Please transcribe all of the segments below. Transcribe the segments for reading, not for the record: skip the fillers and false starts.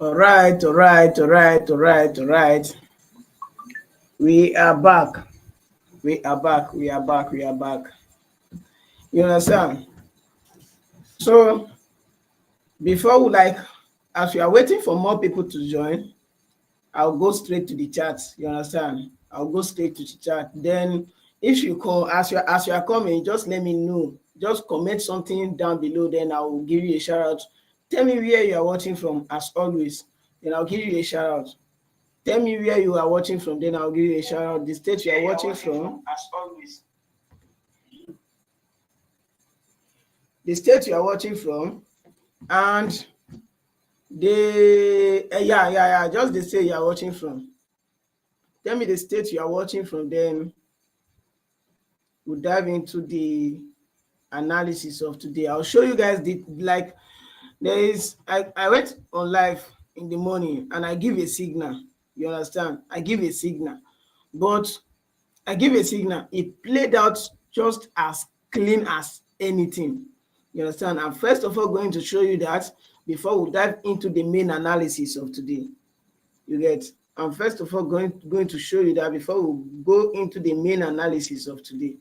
All right, all right, all right, all right, all right. We are back. We are back. We are back. We are back. You understand? So before as we are waiting for more people to join, I'll go straight to the chat. You understand? I'll go straight to the chat. Then, if you call as you are coming, just let me know. Just comment something down below. Then I will give you a shout out. Tell me where you are watching from, as always. Then I'll give you a shout out. Tell me where you are watching from, then I'll give you a shout out. The state you are watching from, as always. The state you are watching from, and yeah. Just the state you are watching from. Tell me the state you are watching from, then we'll dive into the analysis of today. I'll show you guys I went on live in the morning and I give a signal. You understand? I give a signal. But I give a signal. It played out just as clean as anything. You understand? I'm first of all going to show you that before we dive into the main analysis of today. You get? I'm first of all going to show you that before we go into the main analysis of today.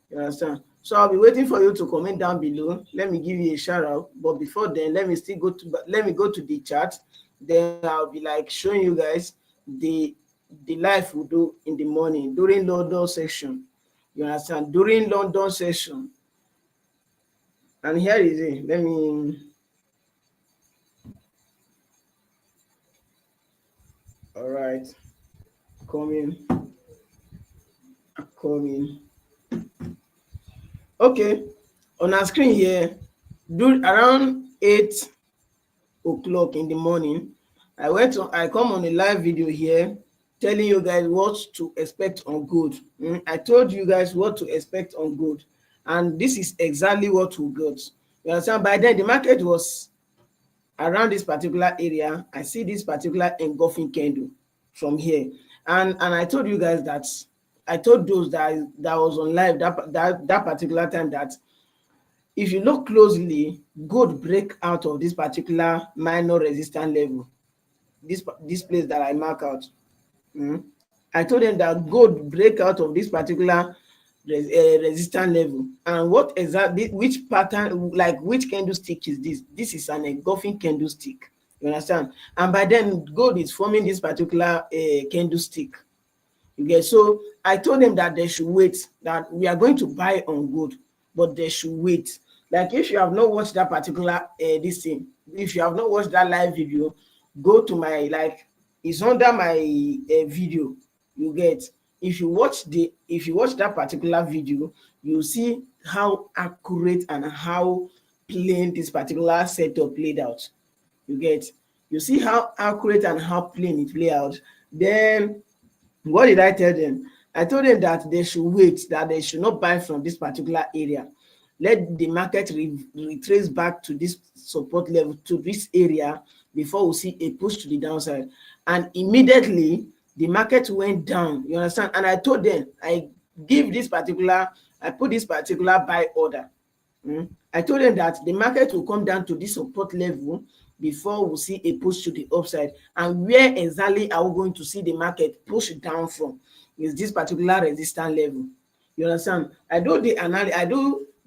You understand? So I'll be waiting for you to comment down below. Let me give you a shout out. But before then, let me go to the chat. Then I'll be showing you guys the live we do in the morning during London session. You understand? During London session. And here is it. Let me. All right. Coming. Okay. On our screen here, around 8 o'clock in the morning, I come on a live video here telling you guys what to expect on gold. I told you guys what to expect on gold, and this is exactly what we got. You understand? By then the market was around this particular area. I see this particular engulfing candle from here, and I told you guys that I told those that was on live that particular time that if you look closely, gold break out of this particular minor resistance level, this place that I mark out. I told them that gold break out of this particular resistance level, and what exactly, which pattern, which candlestick is this? This is an engulfing candlestick. You understand? And by then, gold is forming this particular candlestick. Okay, so I told them that they should wait, that we are going to buy on gold, but they should wait. If you have not watched that particular this thing, if you have not watched that live video, go to my it's under my video. You get, if you watch that particular video, you see how accurate and how plain this particular setup played out. You get, you see how accurate and how plain it played out. Then what did I tell them? I told them that they should wait, that they should not buy from this particular area. Let the market retrace back to this support level, to this area, before we see a push to the downside. And immediately the market went down. You understand? And I told them, I put this particular buy order. I told them that the market will come down to this support level before we see a push to the upside. And where exactly are we going to see the market push down from? Is this particular resistance level. You understand? I do the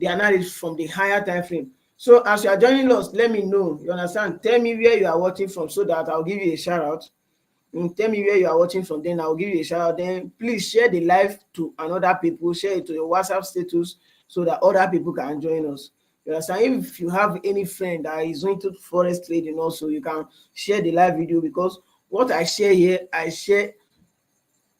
analysis from the higher time frame. So as you are joining us, let me know. You understand? Tell me where you are watching from so that I'll give you a shout out. Tell me where you are watching from, then I'll give you a shout out. Then please share the live to another people, share it to your WhatsApp status so that other people can join us. You understand? If you have any friend that is into forex trading also, you can share the live video, because what I share here, I share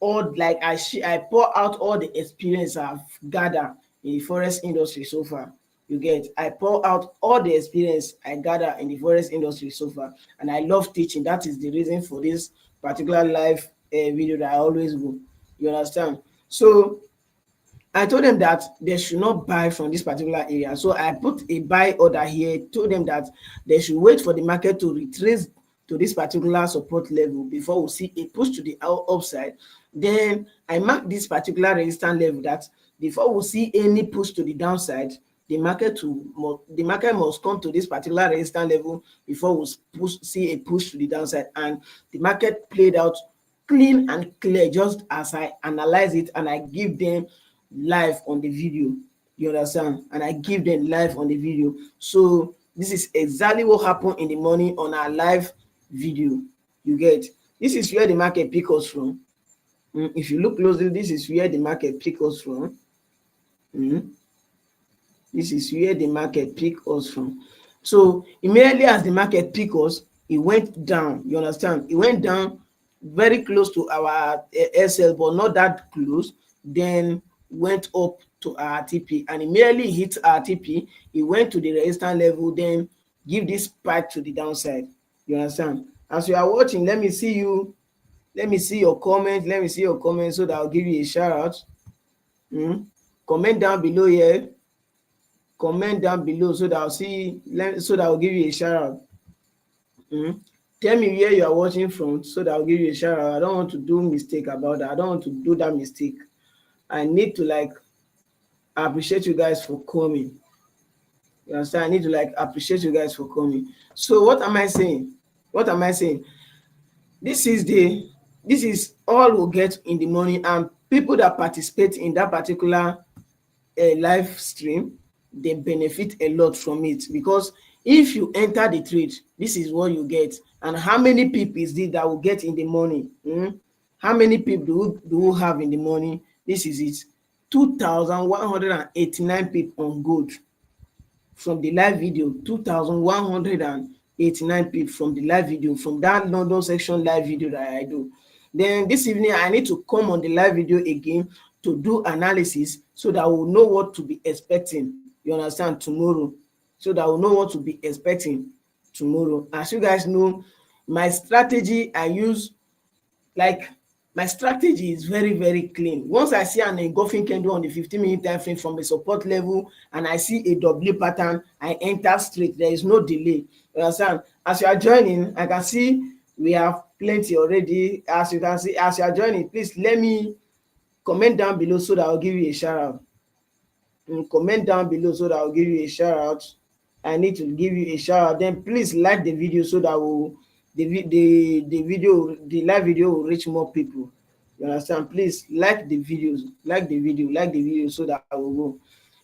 all, I pour out all the experience I've gathered in the forex industry so far. You get, I pour out all the experience I gather in the forex industry so far, and I love teaching. That is the reason for this particular live video that I always do. You understand? So I told them that they should not buy from this particular area. So I put a buy order here, told them that they should wait for the market to retrace to this particular support level before we see a push to the upside. Then I mark this particular resistance level, that before we see any push to the downside, the market must come to this particular resistance level before we see a push to the downside. And the market played out clean and clear, just as I analyze it and I give them live on the video. You understand? And I give them live on the video. So this is exactly what happened in the morning on our live video. You get? This is where the market pick us from. If you look closely, this is where the market pick us from. This is where the market pick us from. So immediately as the market pick us, it went down. You understand? It went down very close to our SL, but not that close. Then went up to our TP, and immediately hit our TP. It went to the resistance level, then give this spike to the downside. You understand? As you are watching, let me see you. Let me see your comment. Let me see your comment so that I'll give you a shout out. Comment down below here. Comment down below so that I'll see, so that I'll give you a shout out. Tell me where you are watching from so that I'll give you a shout out. I don't want to do mistake about that. I don't want to do that mistake. I need to appreciate you guys for coming. You understand? I need to appreciate you guys for coming. So what am I saying? What am I saying? This is all we'll get in the morning, and people that participate in that particular live stream, they benefit a lot from it, because if you enter the trade, this is what you get. And how many people is it that will get in the morning? How many people do we have in the morning? This is it. 2,189 people on gold from the live video. 2,189 people from the live video, from that London section live video that I do. Then this evening I need to come on the live video again to do analysis so that we'll know what to be expecting. You understand? Tomorrow. So that we'll know what to be expecting tomorrow. As you guys know, my strategy my strategy is very, very clean. Once I see an engulfing candle on the 15-minute time frame from a support level and I see a W pattern, I enter straight. There is no delay. You understand? As you are joining, I can see we have plenty already. As you can see, as you are joining, please let me comment down below so that I'll give you a shout out. Comment down below so that I'll give you a shout out. I need to give you a shout out. Then please like the video so that the live video will reach more people. You understand? Please like the videos, like the video so that I will go.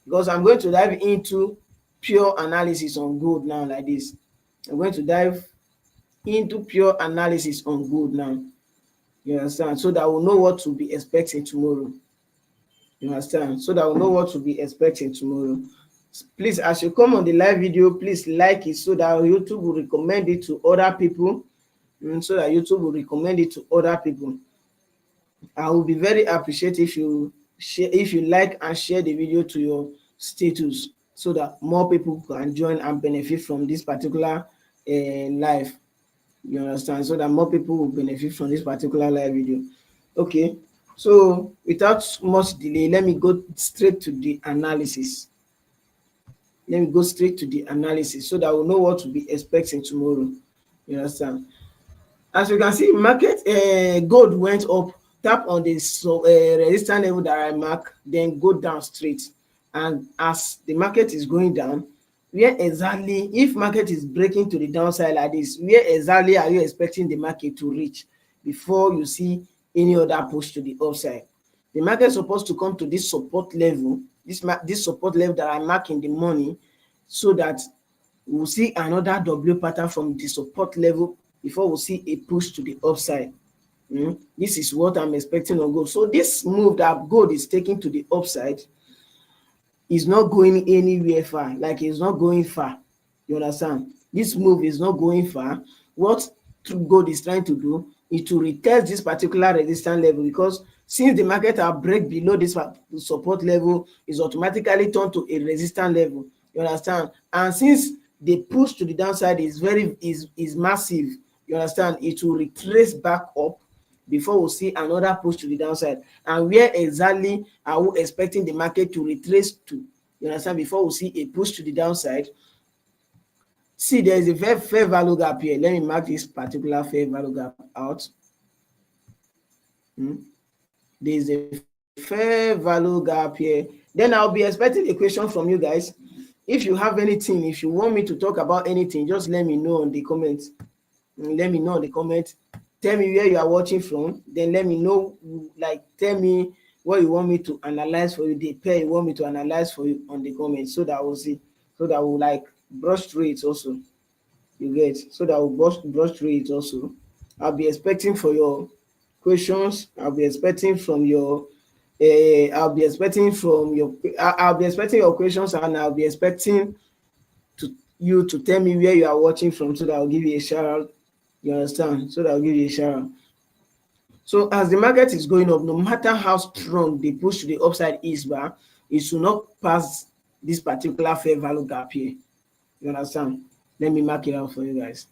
Because I'm going to dive into pure analysis on gold now like this. I'm going to dive into pure analysis on gold now. You understand? So that we'll know what to be expecting tomorrow. You understand? So that we'll know what to be expecting tomorrow. Please, as you come on the live video, please like it so that YouTube will recommend it to other people. So that YouTube will recommend it to other people. I will be very appreciative if you share, if you like and share the video to your status, so that more people can join and benefit from this particular live. You understand? So that more people will benefit from this particular live video. Okay. So without much delay, let me go straight to the analysis. Let me go straight to the analysis so that we'll know what to be expecting tomorrow. You understand? As you can see, market gold went up, tap on the resistance level that I mark, then go down straight. And as the market is going down, where exactly, if market is breaking to the downside like this, where exactly are you expecting the market to reach before you see any other push to the upside? The market is supposed to come to this support level, this support level that I mark in the morning, so that we'll see another W pattern from the support level before we'll see a push to the upside. This is what I'm expecting on gold. So this move that gold is taking to the upside is not going anywhere far. Like, it's not going far. You understand? This move is not going far. What gold is trying to do is to retest this particular resistance level, because since the market have break below this support level, is automatically turned to a resistance level. You understand? And since the push to the downside is massive, you understand, it will retrace back up before we see another push to the downside. And where exactly are we expecting the market to retrace to? You understand? Before we see a push to the downside. See, there is a fair value gap here. Let me mark this particular fair value gap out. There is a fair value gap here. Then I'll be expecting a question from you guys. If you have anything, if you want me to talk about anything, just let me know on the comments. Let me know in the comment. Tell me where you are watching from, then let me know, like tell me what you want me to analyze for you, the pair you want me to analyze for you on the comments, so that I will see, so that we'll like brush through it also. You get, so that we'll brush through it also. I'll be expecting for your questions. I'll be expecting from your I'll be expecting from your I'll be expecting your questions, and I'll be expecting to you to tell me where you are watching from, so that I'll give you a shout out. You understand? So that I'll give you a shout out. So as the market is going up, no matter how strong the push to the upside is, but it should not pass this particular fair value gap here. You understand? Let me mark it out for you guys.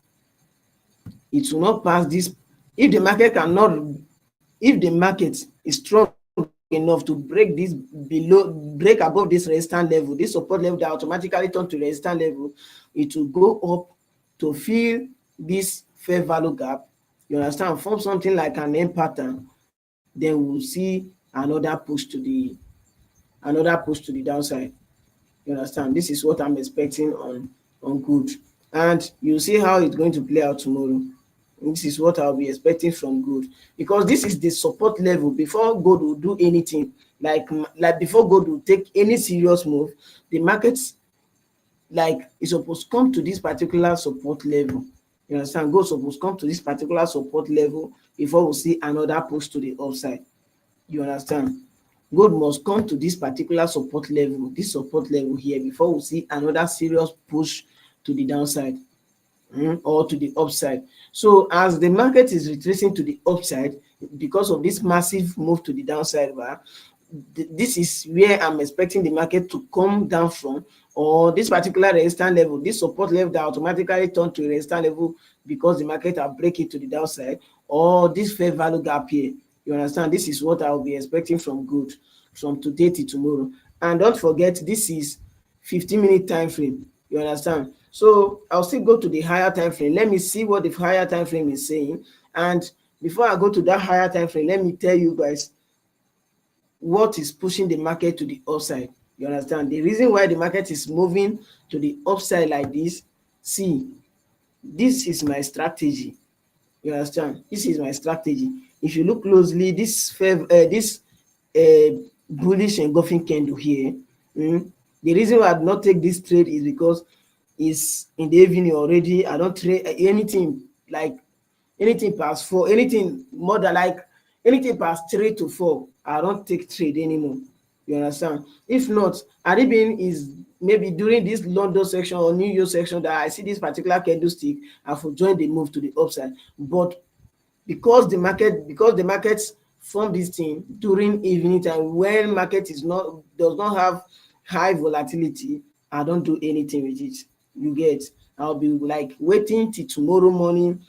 It will not pass this. If the market cannot, if the market is strong enough to break this below, break above this resistance level, this support level that automatically turn to resistance level, it will go up to fill this fair value gap. You understand? Form something like an M pattern. Then we'll see another push to the downside. You understand? This is what I'm expecting on good, and you see how it's going to play out tomorrow. This is what I'll be expecting from gold, because this is the support level before gold will do anything. Like before gold will take any serious move, the markets like is supposed to come to this particular support level. You understand? Gold supposed to come to this particular support level before we see another push to the upside. You understand? Gold must come to this particular support level here before we see another serious push to the downside. Or to the upside. So as the market is retracing to the upside because of this massive move to the downside bar, this is where I'm expecting the market to come down from, or this particular resistance level, this support level that automatically turn to a resistance level because the market are breaking to the downside, or this fair value gap here. You understand? This is what I'll be expecting from good from today to tomorrow. And don't forget, this is 15-minute time frame. You understand? So I'll still go to the higher time frame. Let me see what the higher time frame is saying. And before I go to that higher time frame, let me tell you guys what is pushing the market to the upside. You understand? The reason why the market is moving to the upside like this, see, this is my strategy. You understand? This is my strategy. If you look closely, this bullish engulfing candle here, the reason why I did not take this trade is because it's in the evening already. I don't trade anything like anything past 4, anything more than like anything past 3 to 4. I don't take trade anymore. You understand? If not, Adibin is maybe during this London section or New York section that I see this particular candlestick, I will join the move to the upside. But because the markets form this thing during evening time when market does not have high volatility, I don't do anything with it. You get? I'll be like waiting till tomorrow morning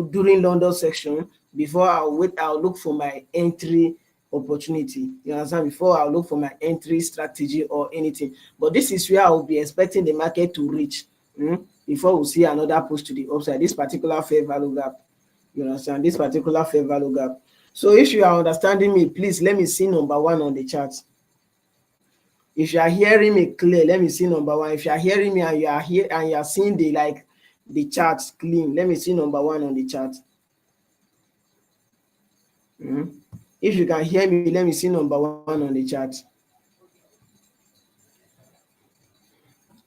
during London section before I'll look for my entry opportunity. You understand? Before I'll look for my entry strategy or anything. But this is where I'll be expecting the market to reach before we see another push to the upside, this particular fair value gap. You understand? This particular fair value gap. So if you are understanding me, please let me see number 1 on the chart. If you are hearing me clear, let me see number 1. If you are hearing me and you are here and you are seeing the chart clean, let me see number 1 on the chart. If you can hear me, let me see number 1 on the chart.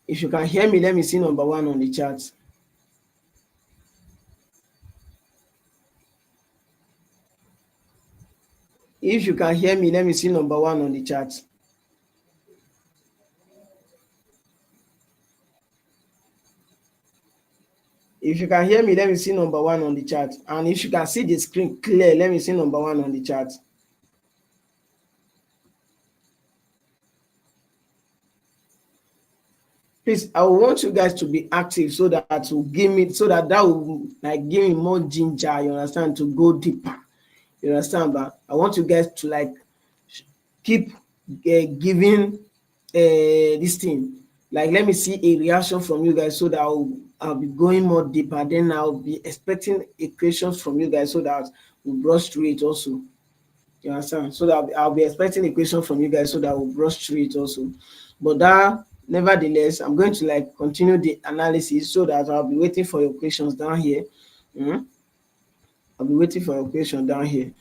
If you can hear me, let me see number 1 on the chart. If you can hear me, let me see number 1 on the chart. If you can hear me, let me see number 1 on the chart. And if you can see the screen clear, let me see number 1 on the chart. Please, I want you guys to be active so that will give me, that will like give me more ginger, you understand, to go deeper. You understand? But I want you guys to like keep giving this thing. Like, let me see a reaction from you guys so that I'll be going more deeper. Then I'll be expecting equations from you guys so that we'll brush through it also. You understand? So that I'll be expecting equations from you guys so that we'll brush through it also. But that nevertheless, I'm going to like continue the analysis so that I'll be waiting for your questions down here. Mm, I'll be waiting for your question down here.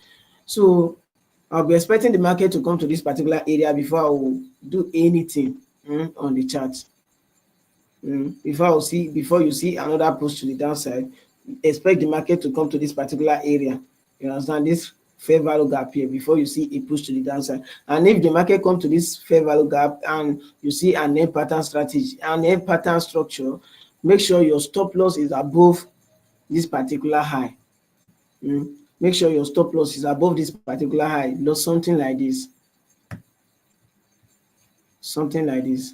So I'll be expecting the market to come to this particular area before I will do anything on the chart. Before you see another push to the downside, expect the market to come to this particular area. You understand, this fair value gap here, before you see a push to the downside. And if the market come to this fair value gap and you see an end pattern strategy, an end pattern structure, make sure your stop loss is above this particular high. Make sure your stop loss is above this particular high. Loss something like this. Something like this.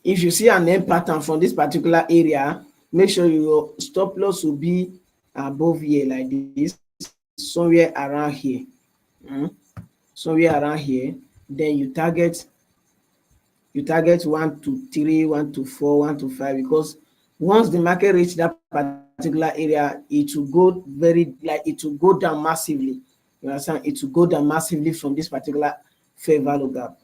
If you see an end pattern from this particular area, make sure your stop loss will be above here like this, somewhere around here. Somewhere around here. Then you target 1 to 3, 1 to 4, 1 to 5, because once the market reach that particular area, it will go it will go down massively. You understand? It will go down massively from this particular fair value gap.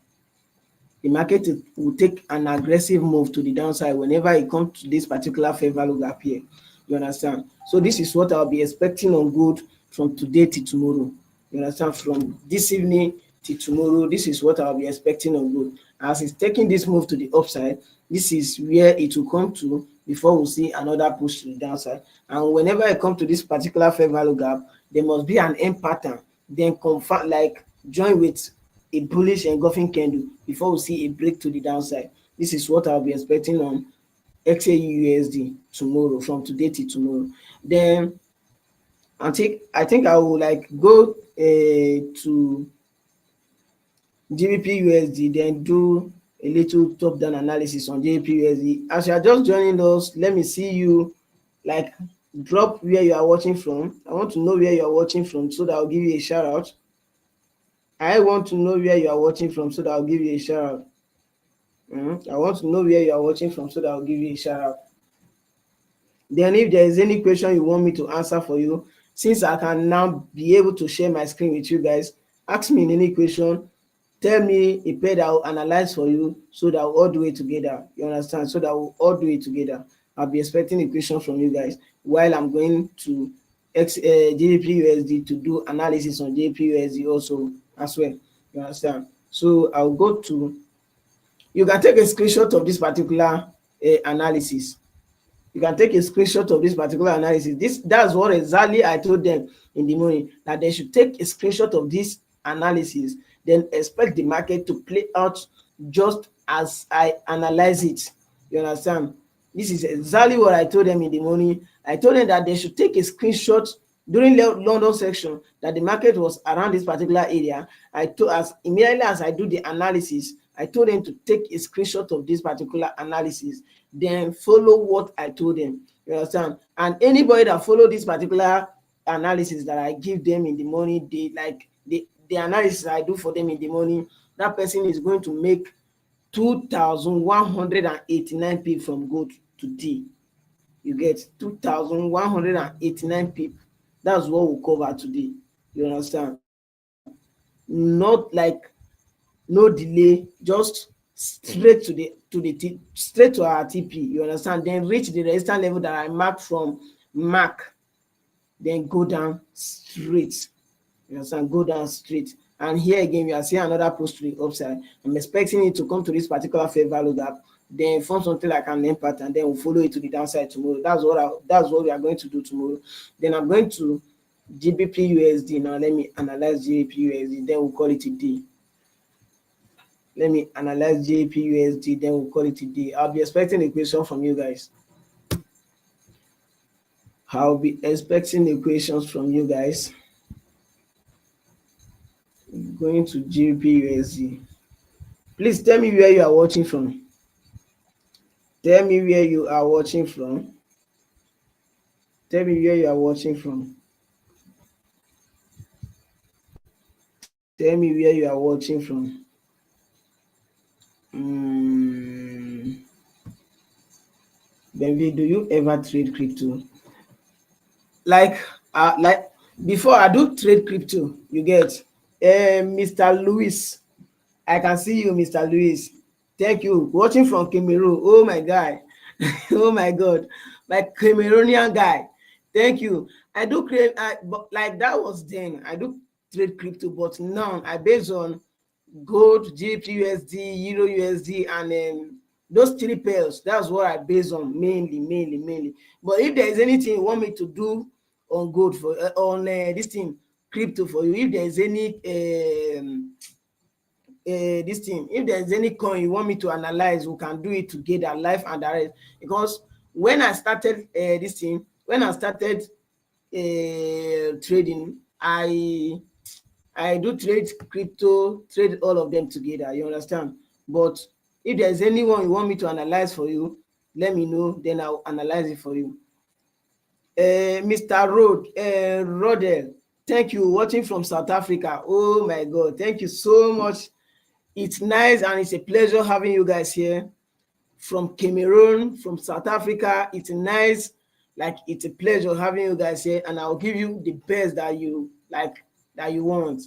The market will take an aggressive move to the downside whenever it comes to this particular fair value gap here. You understand? So this is what I'll be expecting on gold from today till tomorrow. You understand? From this evening till tomorrow, this is what I'll be expecting on gold. As it's taking this move to the upside, this is where it will come to before we see another push to the downside. And whenever I come to this particular fair value gap, there must be an end pattern, then confirm, like join with a bullish engulfing candle before we see a break to the downside. This is what I'll be expecting on XAUUSD tomorrow, from today till tomorrow. Then I think I will like go to GBP USD, then do a little top down analysis on GBP USD. As you are just joining us, let me see you like drop where you are watching from. I want to know where you are watching from so that I'll give you a shout out. I want to know where you are watching from so that I'll give you a shout out. I want to know where you are watching from so that I'll give you a shout out. Then if there is any question you want me to answer for you, since I can now be able to share my screen with you guys, ask me in any question, tell me a pair that I'll analyze for you so that we'll all do it together. You understand? So that we'll all do it together. I'll be expecting a question from you guys while I'm going to GBP USD to do analysis on GBP USD also as well. You understand? So I'll go to, you can take a screenshot of this particular analysis. You can take a screenshot of this particular analysis. That's what exactly I told them in the morning, that they should take a screenshot of this analysis, then expect the market to play out just as I analyze it. You understand? This is exactly what I told them in the morning. I told them that they should take a screenshot during London section that the market was around this particular area. Immediately as I do the analysis, I told them to take a screenshot of this particular analysis, then follow what I told them. You understand? And anybody that follow this particular analysis that I give them in the morning, the analysis I do for them in the morning, that person is going to make 2,189 pip from gold today. You get 2,189 pip. That's what we'll cover today. You understand? Not like no delay, just straight straight to our TP. You understand? Then reach the resistance level that I marked from mark, then go down straight. You understand? Go down straight. And here again, we are seeing another push to the upside. I'm expecting it to come to this particular fair value gap, then form something like an end pattern, then we'll follow it to the downside tomorrow. That's what we are going to do tomorrow. Then I'm going to GBP USD now. Let me analyze GBP USD, then we'll call it a day. Let me analyze GBP USD, then we'll call it a day. I'll be expecting a question from you guys. I'll be expecting the questions from you guys. Going to GBP USD. Please tell me where you are watching from. Tell me where you are watching from. Tell me where you are watching from. Tell me where you are watching from. Benvi, do you ever trade crypto? Like before I do trade crypto, you get, Mr. Louis, I can see you, Mr. Louis. Thank you. Watching from Cameroon. Oh my God. Oh my God. My Cameroonian guy. Thank you. I do create, but like that was then. I do trade crypto, but now I based on gold, GBP Euro USD, and those three pairs. That's what I base on mainly. But if there is anything you want me to do on gold for on this thing crypto for you, if there is any this thing, if there's any coin you want me to analyze, we can do it together live and direct. Because when I started this thing, when I started trading, I do trade crypto, trade all of them together, you understand? But if there's anyone you want me to analyze for you, let me know, then I'll analyze it for you. Mr. Rodel, thank you, watching from South Africa. Oh my God, thank you so much. It's nice and it's a pleasure having you guys here from Cameroon, from South Africa. It's nice, like it's a pleasure having you guys here, and I'll give you the best that you like, that you want.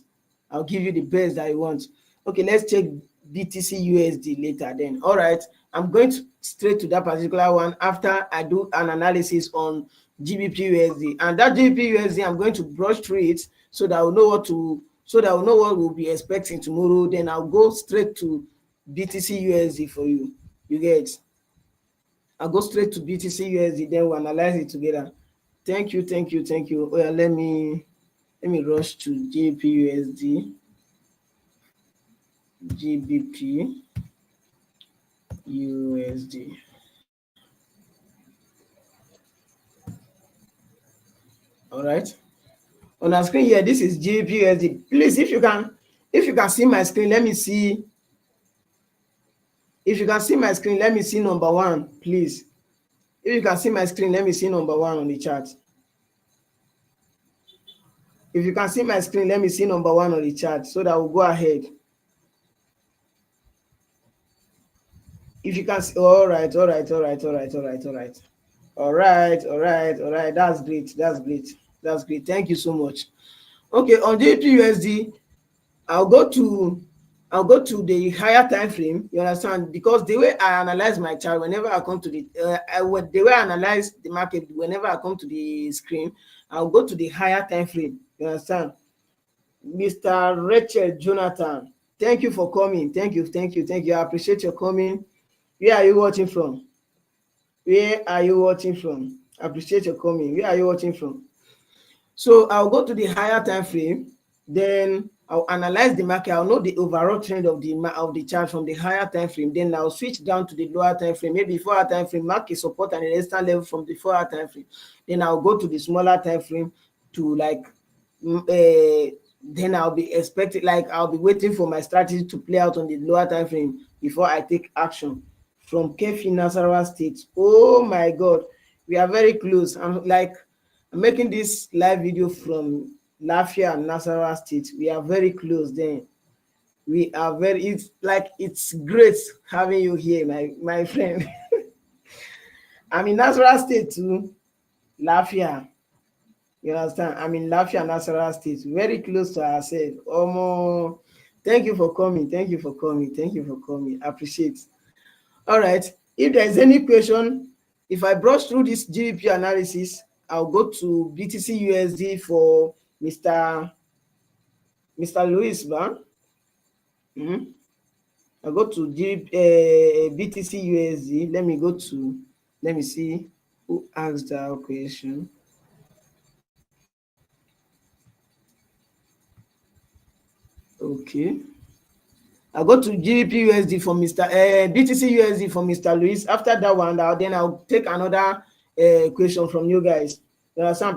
I'll give you the best that you want. Okay, let's check BTC USD later then. All right, I'm going straight to that particular one after I do an analysis on GBP USD. And that GBP USD, I'm going to brush through it so that I'll know what to, so that I'll know what we'll be expecting tomorrow. Then I'll go straight to BTC USD for you. You get? I'll go straight to BTC USD, then we'll analyze it together. Thank you. Oh yeah, let me rush to GBP USD. GBP USD. All right. On our screen here, this is GBP USD. Please, if you can see my screen, let me see. If you can see my screen, let me see number one, please. If you can see my screen, let me see number one on the chart. If you can see my screen, let me see number one on the chart so that we'll go ahead. If you can see, all right. All right. That's great. Thank you so much. Okay, on GBP I'll go to the higher time frame. You understand? Because the way I analyze my chart, whenever I come to the the way I analyze the market, whenever I come to the screen, I'll go to the higher time frame. You understand? Mr. Rachel Jonathan, thank you for coming. Thank you. I appreciate your coming. Where are you watching from? I appreciate your coming. Where are you watching from? So I'll go to the higher time frame, then I'll analyze the market. I'll know the overall trend of the chart from the higher time frame. Then I'll switch down to the lower time frame, maybe 4-hour time frame, market support and resistance level from the 4-hour time frame. Then I'll go to the smaller time frame to then I'll be expecting, I'll be waiting for my strategy to play out on the lower time frame before I take action. From Kefi, Nasarawa State. Oh my God, we are very close. I'm making this live video from Lafia and Nasarawa State. We are very close then. It's great having you here, my friend. I'm in Nasarawa State too, Lafia. You understand? I'm in Lafia, Nasarawa State, very close to ourselves. Thank you for coming. I appreciate. All right. If there is any question, if I brush through this GBP analysis, I'll go to BTC USD for Mr. Louis Ban. I'll go to BTC USD. Let me see who asked that question. Okay. I'll go to GBP USD for BTC USD for Mr. Louis. After that one, then I'll take another question from you guys.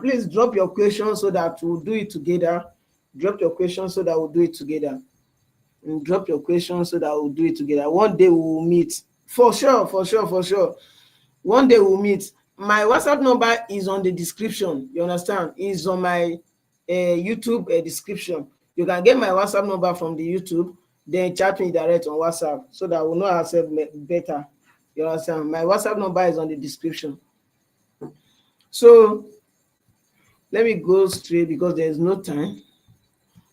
Please drop your questions so that we'll do it together. One day we'll meet. For sure. One day we'll meet. My WhatsApp number is on the description. You understand? It's on my YouTube description. You can get my WhatsApp number from the YouTube, then chat me direct on WhatsApp so that we'll know ourselves better. You understand? My WhatsApp number is on the description. So let me go straight because there's no time.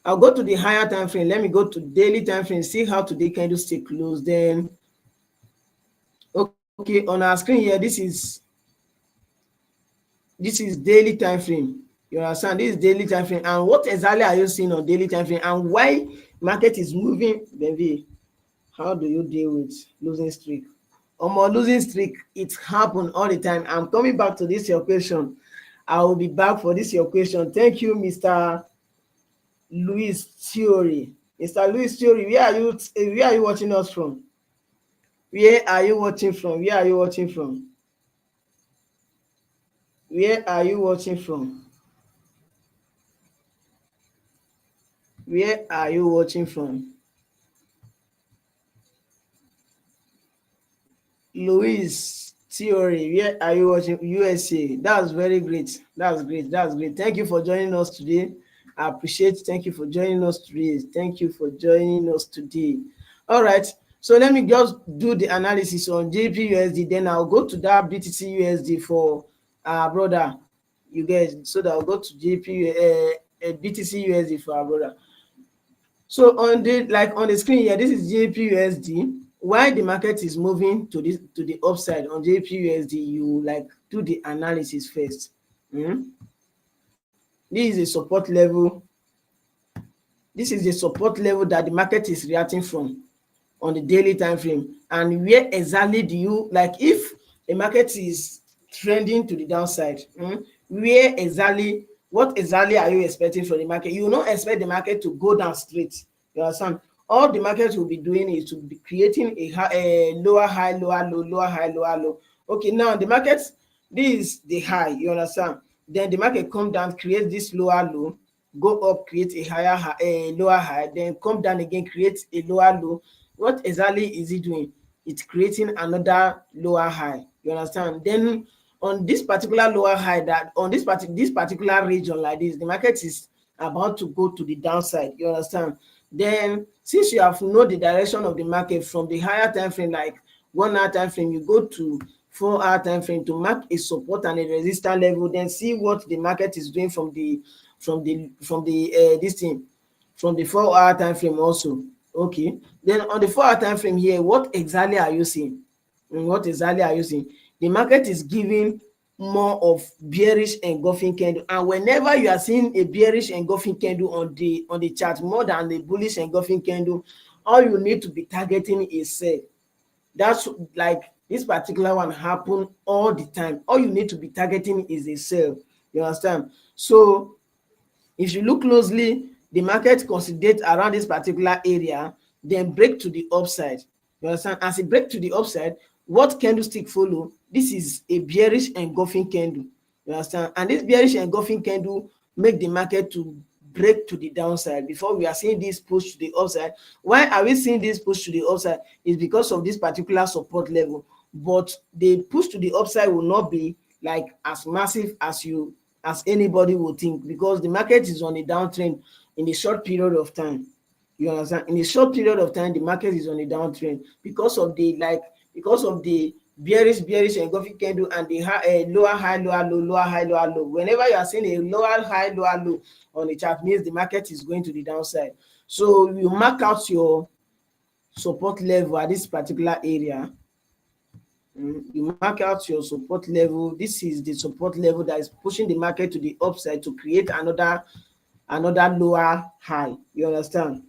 I'll go to the higher time frame. Let me go to daily time frame, see how today candlestick close. Then okay, on our screen here, this is daily time frame. You understand? This is daily time frame. And what exactly are you seeing on daily time frame, and why market is moving? Benvi, how do you deal with losing streak? Losing streak, it happen all the time. I'm coming back to this your question. I will be back for this your question. Thank you, Mr. Louis Theory. Mr. Louis Theory, where are you watching us from? Where are you watching from? Where are you watching from? Where are you watching from? Where are you watching from? Louis Theory, where are you watching? USA. That's very great. That's great. That's great. Thank you for joining us today. I appreciate it. Thank you for joining us today. Thank you for joining us today. All right. So let me just do the analysis on JPUSD. Then I'll go to that BTC USD for our brother. You guys, so that I'll go to BTC USD for our brother. So on the screen here, this is JPUSD. Why the market is moving to the upside on JPUSD, you do the analysis first. This is a support level. This is the support level that the market is reacting from on the daily time frame. And where exactly do you if a market is trending to the downside, what exactly are you expecting from the market? You will not expect the market to go down straight. You understand? All the market will be doing is to be creating a lower high, lower low, lower high, lower low. Okay, now the market, this is the high, you understand? Then the market come down, create this lower low, go up, create a higher high, a lower high, then come down again, create a lower low. What exactly is it doing? It's creating another lower high. You understand? Then on this particular lower high, that on this particular region like this, the market is about to go to the downside. You understand? Then since you have know the direction of the market from the higher time frame, like 1 hour time frame, you go to 4 hour time frame to mark a support and a resistance level, then see what the market is doing from the this thing, from the 4 hour time frame also. Okay, then on the 4 hour time frame here, what exactly are you seeing? What exactly are you seeing? The market is giving more of bearish engulfing candle, and whenever you are seeing a bearish engulfing candle on the chart more than a bullish engulfing candle, all you need to be targeting is sell. That's this particular one happen all the time. All you need to be targeting is a sell. You understand? So if you look closely, the market consolidate around this particular area, then break to the upside. You understand? As it break to the upside, what candlestick follow? This is a bearish engulfing candle. You understand? And this bearish engulfing candle make the market to break to the downside before we are seeing this push to the upside. Why are we seeing this push to the upside? Is because of this particular support level. But the push to the upside will not be as massive as anybody would think, because the market is on a downtrend in a short period of time. You understand? In a short period of time, the market is on a downtrend because of the bearish engulfing candle and the lower high, lower low, lower high, lower low. Whenever you are seeing a lower high, lower low on the chart, means the market is going to the downside. So you mark out your support level at this particular area. You mark out your support level. This is the support level that is pushing the market to the upside to create another lower high. You understand?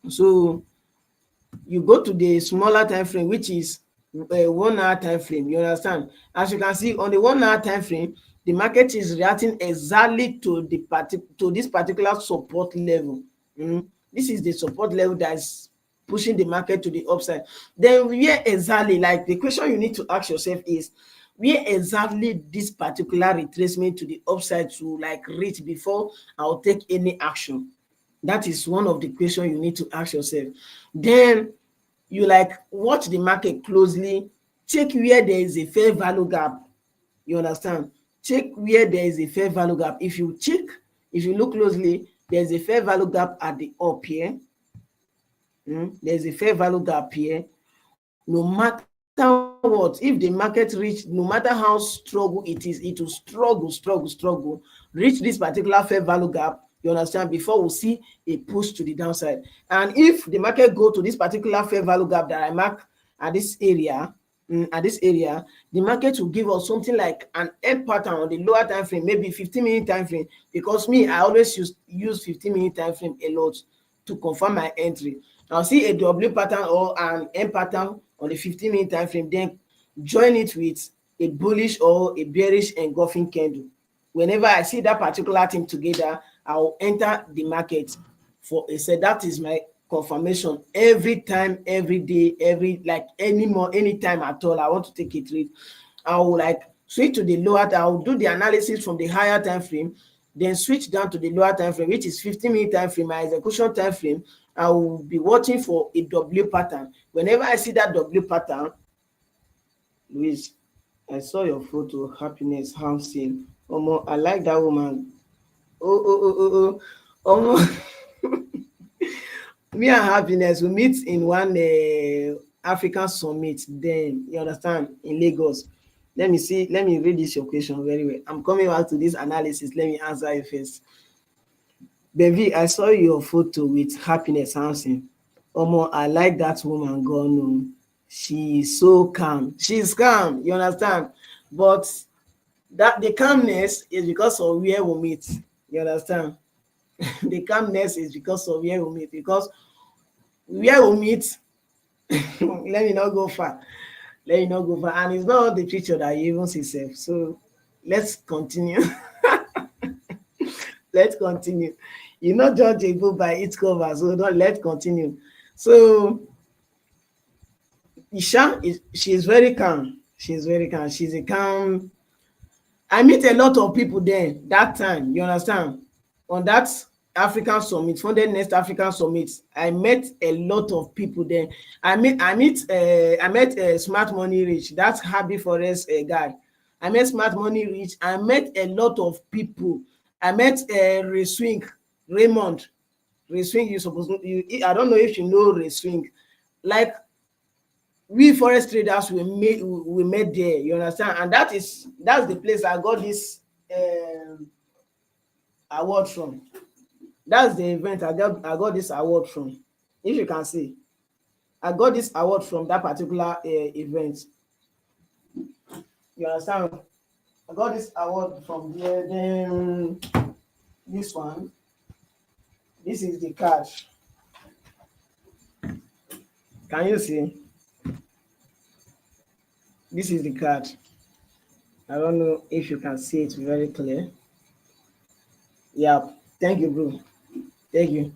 So you go to the smaller time frame, which is a 1 hour time frame. You understand? As you can see on the 1 hour time frame, the market is reacting exactly to this particular support level. This is the support level that is pushing the market to the upside. Then where exactly, the question you need to ask yourself is, where exactly this particular retracement to the upside to reach before I'll take any action? That is one of the questions you need to ask yourself. Then you watch the market closely, check where there is a fair value gap. You understand? Check where there is a fair value gap. If you look closely, there's a fair value gap at the up here. There's a fair value gap here. No matter what, if the market reach, no matter how struggle it is, it will struggle, reach this particular fair value gap, You understand? Before we see a push to the downside. And if the market go to this particular fair value gap that I mark at this area, the market will give us something like an end pattern on the lower time frame, maybe 15-minute time frame, because me, I always use 15-minute time frame a lot to confirm my entry. I'll see a W pattern or an M pattern on the 15-minute time frame, then join it with a bullish or a bearish engulfing candle. Whenever I see that particular thing together, I will enter the market for a set. That is my confirmation every time, every day, anytime at all. I want to take a trade, I will like switch to the lower. I will do the analysis from the higher time frame, then switch down to the lower time frame, which is 15-minute time frame, my execution time frame. I will be watching for a W pattern. Whenever I see that W pattern, Luis, I saw your photo, Happiness Hamsin. Omo, I like that woman. Omo. Me and Happiness we meet in one African summit. Then you understand, in Lagos. Let me see. Let me read this your question very well. I'm coming back to this analysis. Let me answer it first. Baby, I saw your photo with Happiness Hansen. Omo, I like that woman. Gone. Oh. She is so calm. She's calm. You understand? But that the calmness is because of where we meet. You understand? The calmness is because of where we meet. Because where we meet, let me not go far. Let me not go far. And it's not the picture that you even see self. So let's continue. Let's continue. You not judge a book by its cover, so don't let's continue. So Isha is she is very calm. She's very calm. She's a calm. I meet a lot of people there that time. You understand? On that African summit, funded next African summit, I met a lot of people there. I met Smart Money Rich, that's Happy Forest guy. I met Smart Money Rich. I met a lot of people. I met Reswing, Raymond. Reswing, you supposed to, I don't know if you know Reswing. Like we forest traders we met there, you understand? And that's the place I got this award from. That's the event I got this award from. If you can see, I got this award from that particular event. You understand? I got this award from there. Then this one, this is the card. Can you see? This is the card. I don't know if you can see it very clear. Yeah, thank you, bro. Thank you.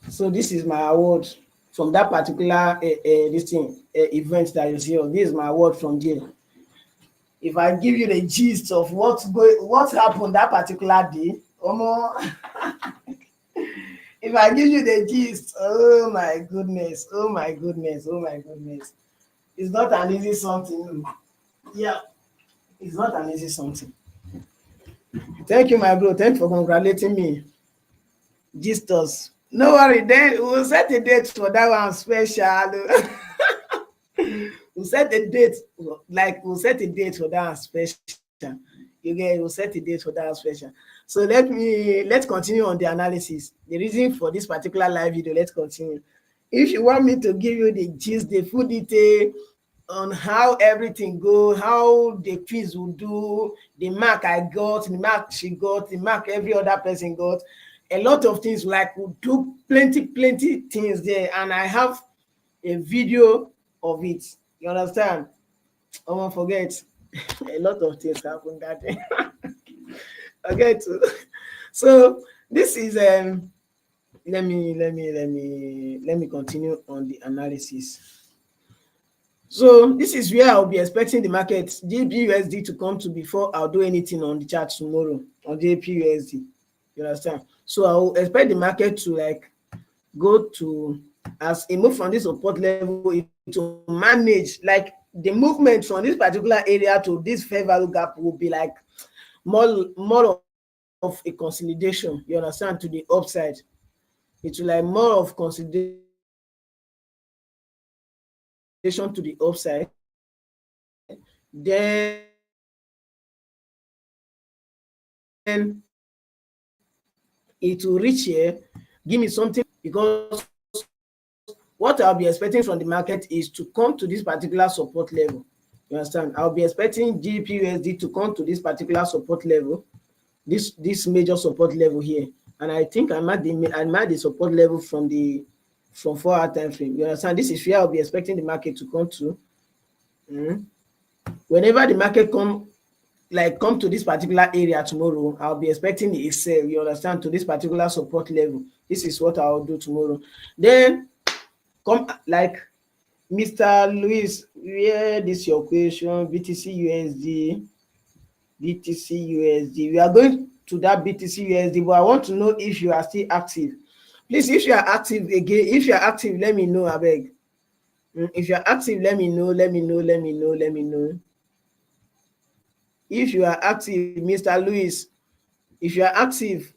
So this is my award from that particular event that you see. This is my award from there. If I give you the gist of what happened that particular day, if I give you the gist, oh my goodness, oh my goodness, oh my goodness. It's not an easy something. Yeah, it's not an easy something. Thank you, my bro. Thanks for congratulating me. Gist us. No worry, then we'll set a date for that one special. We'll set a date, we'll set a date for that one special. We'll set a date for that one special. So let's continue on the analysis. The reason for this particular live video, let's continue. If you want me to give you the gist, the full detail on how everything go, how the quiz will do, the mark I got, the mark she got, the mark every other person got, a lot of things, like we'll do plenty things there, and I have a video of it. You understand? I won't forget. A lot of things happened that day. Okay, so this is let me continue on the analysis. So this is where I'll be expecting the market JPUSD to come to before I'll do anything on the chart tomorrow on JPUSD. You understand? So I'll expect the market to like go to, as a move from this support level, to manage like the movement from this particular area to this fair value gap will be like more of a consolidation. You understand? To the upside, it will like more of consolidation to the upside. Then it will reach here, give me something, because what I'll be expecting from the market is to come to this particular support level. You understand? I'll be expecting GBPUSD to come to this particular support level, this major support level here, and I think I marked the support level from 4-hour time frame. You understand? This is where I'll be expecting the market to come to. Whenever the market come to this particular area tomorrow, I'll be expecting the sell, you understand, to this particular support level. This is what I'll do tomorrow. Then come like Mr. Luis, where this your question? BTC USD. We are going to that BTC USD, but I want to know if you are still active. Please, if you are active again, if you are active, let me know, I beg. If you are active, let me know. If you are active, Mr. Luis, if you are active,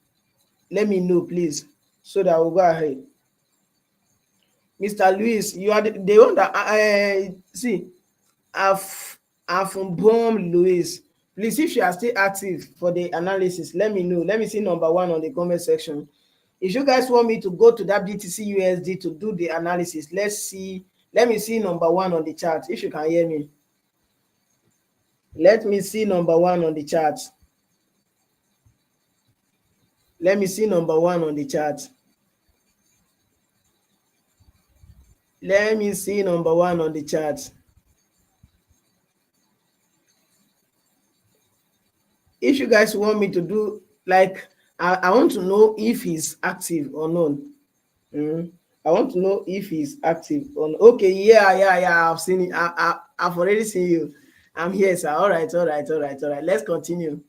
let me know, please, so that we'll go ahead. Mr. Luis, you are the one that see. I've bomb Luis. Please, if you are still active for the analysis, let me know. Let me see number 1 on the comment section. If you guys want me to go to that BTC USD to do the analysis, let me see number 1 on the chart. If you can hear me, let me see number 1 on the chart. Let me see number 1 on the chart. Let me see number 1 on the chart. If you guys want me to do, like, I want to know if he's active or not. I want to know if he's active or not. Okay, yeah, I've seen it. I've already seen you. I'm here, sir. All right. Let's continue.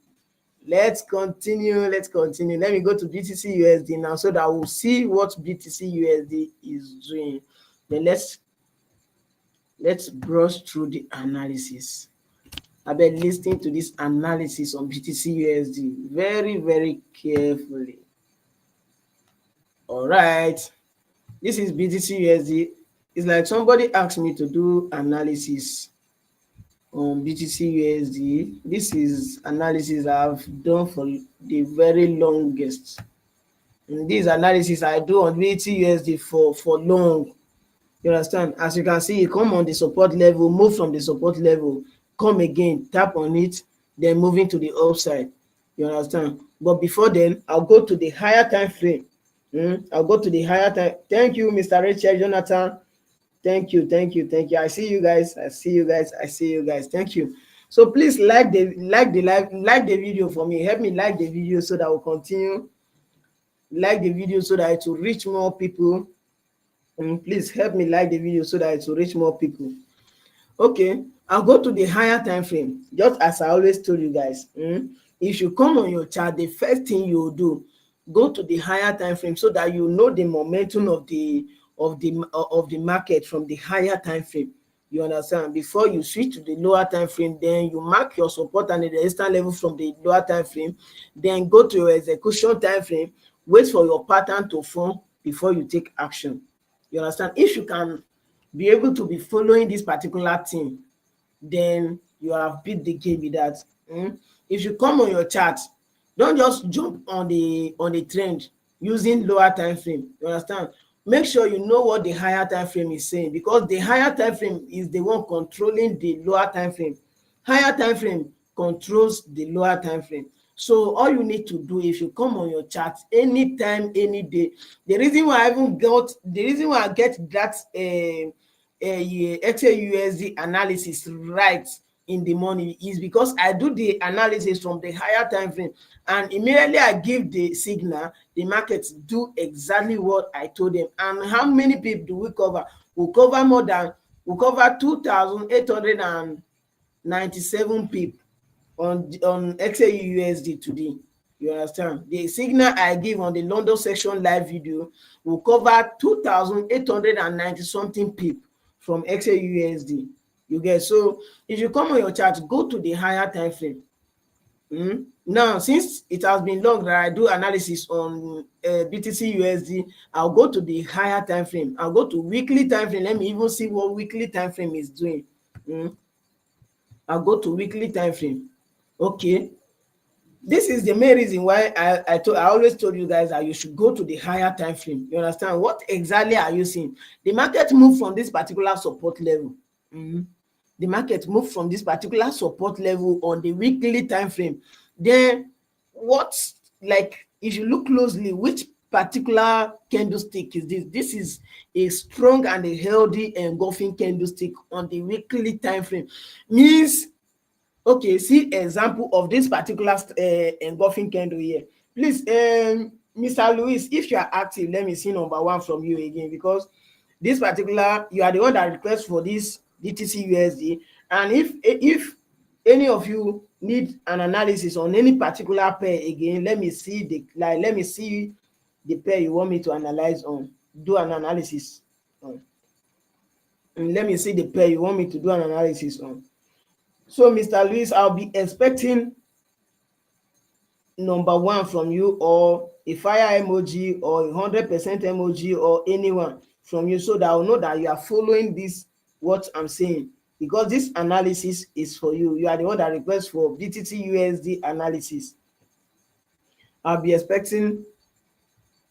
Let me go to BTC USD now, so that we'll see what BTC USD is doing. Then let's brush through the analysis. I've been listening to this analysis on BTC USD very, very carefully. All right. This is BTC USD. It's like somebody asked me to do analysis on BTC USD. This is analysis I've done for the very longest. And this analysis I do on BTC USD for long. You understand? As you can see, it come on the support level, move from the support level, come again, tap on it, then moving to the upside. You understand? But before then, I'll go to the higher time frame. I'll go to the higher time. Thank you, Mr. Rachel Jonathan. Thank you. I see you guys. Thank you. So please like the video for me. Help me like the video so that we'll continue. Like the video so that it will reach more people. Please help me like the video so that it will reach more people. Okay, I'll go to the higher time frame. Just as I always told you guys, if you come on your chart, the first thing you will do, go to the higher time frame so that you know the momentum of the market from the higher time frame. You understand? Before you switch to the lower time frame, then you mark your support and the resistance level from the lower time frame. Then go to your execution time frame. Wait for your pattern to form before you take action. You understand? If you can be able to be following this particular thing, then you have beat the game with that. If you come on your chart, don't just jump on the trend using lower time frame. You understand? Make sure you know what the higher time frame is saying, because the higher time frame is the one controlling the lower time frame. Higher time frame controls the lower time frame. So all you need to do, if you come on your chart anytime, any day, the reason why I get that XAUSD analysis right in the morning is because I do the analysis from the higher time frame, and immediately I give the signal, the markets do exactly what I told them. And how many people do we cover? We cover 2,897 people on XAUSD today. You understand? The signal I give on the London section live video will cover 2,890 something people from XAUSD. You get? So if you come on your chart, go to the higher time frame. Now, since it has been long that I do analysis on BTC USD, I'll go to the higher time frame. I'll go to weekly time frame. Let me even see what weekly time frame is doing. I'll go to weekly time frame. Okay, This is the main reason why I always told you guys that you should go to the higher time frame. You understand? What exactly are you seeing? The market moved from this particular support level. The market moved from this particular support level on the weekly time frame. Then what, like, if you look closely, which particular candlestick is this? This is a strong and a healthy engulfing candlestick on the weekly time frame. Means, okay, see example of this particular engulfing candle here. Please, Mr. Louis, if you are active, let me see number one from you again, because this particular, you are the one that requests for this DTC USD. And if any of you need an analysis on any particular pair again, let me see the pair you want me to analyze on, do an analysis on. And let me see the pair you want me to do an analysis on. So, Mr. Luis, I'll be expecting number one from you, or a fire emoji, or 100% emoji, or anyone from you, so that I'll know that you are following this, what I'm saying, because this analysis is for you. You are the one that requests for BTC USD analysis. I'll be expecting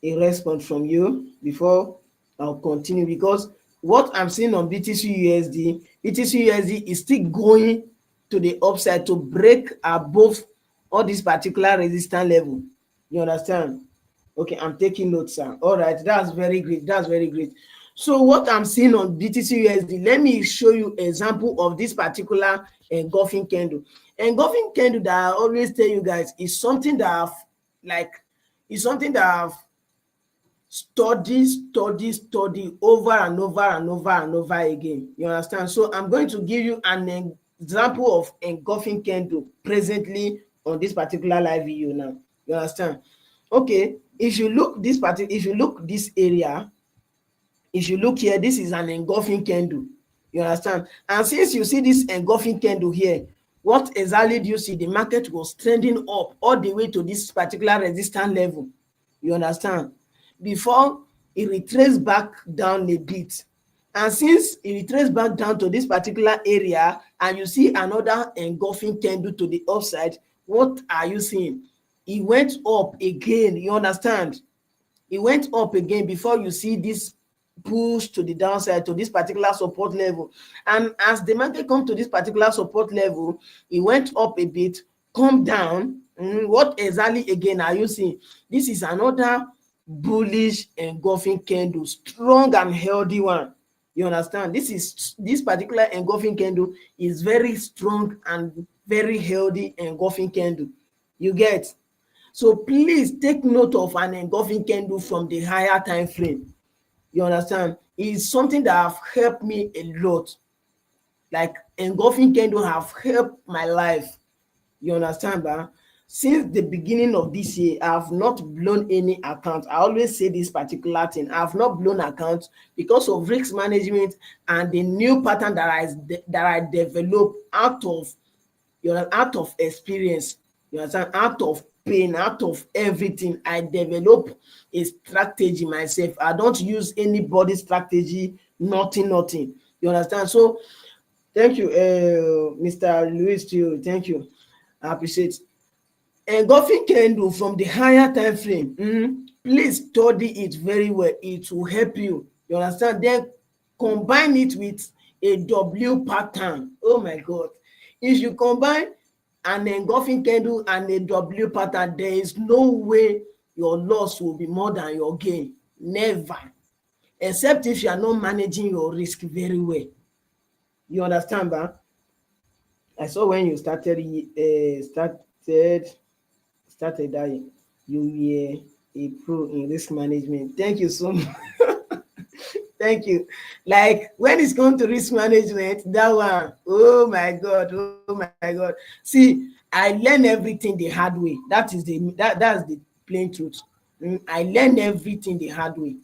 a response from you before I'll continue, because what I'm seeing on BTC USD is still going to the upside to break above all this particular resistance level. You understand? Okay, I'm taking notes, sir. All right, that's very great. That's very great. So what I'm seeing on BTC USD, let me show you example of this particular engulfing candle. Engulfing candle that I always tell you guys is something that I've study over and over again. You understand? So I'm going to give you an example of engulfing candle presently on this particular live video now. You understand? Okay, if you look this area, if you look here, this is an engulfing candle. You understand? And since you see this engulfing candle here, what exactly do you see? The market was trending up all the way to this particular resistance level. You understand? Before it retraced back down a bit. And since it retraced back down to this particular area, and you see another engulfing candle to the upside, what are you seeing? It went up again. You understand? It went up again before you see this push to the downside to this particular support level. And as the market come to this particular support level, it went up a bit, come down. What exactly again are you seeing? This is another bullish engulfing candle, strong and healthy one. You understand? This particular engulfing candle is very strong and very healthy engulfing candle. You get? So please take note of an engulfing candle from the higher time frame. You understand? It's something that have helped me a lot. Like, engulfing candle have helped my life. You understand, ba? Since the beginning of this year, I have not blown any account. I always say this particular thing. I have not blown accounts because of risk management and the new pattern that I developed out of experience. You understand? Out of pain, out of everything, I develop a strategy myself. I don't use anybody's strategy, nothing. You understand? So thank you, Mr. Louis, too. Thank you. I appreciate. Engulfing candle from the higher time frame, please study it very well. It will help you. You understand? Then combine it with a W pattern. Oh my God. If you combine an engulfing candle and a W pattern, there is no way your loss will be more than your gain. Never. Except if you are not managing your risk very well. You understand, ba? I saw when you started that you were a pro in risk management. Thank you so much. Thank you. Like, when it's come to risk management, that one, oh my God. See, I learn everything the hard way. That's the plain truth. I learn everything the hard way.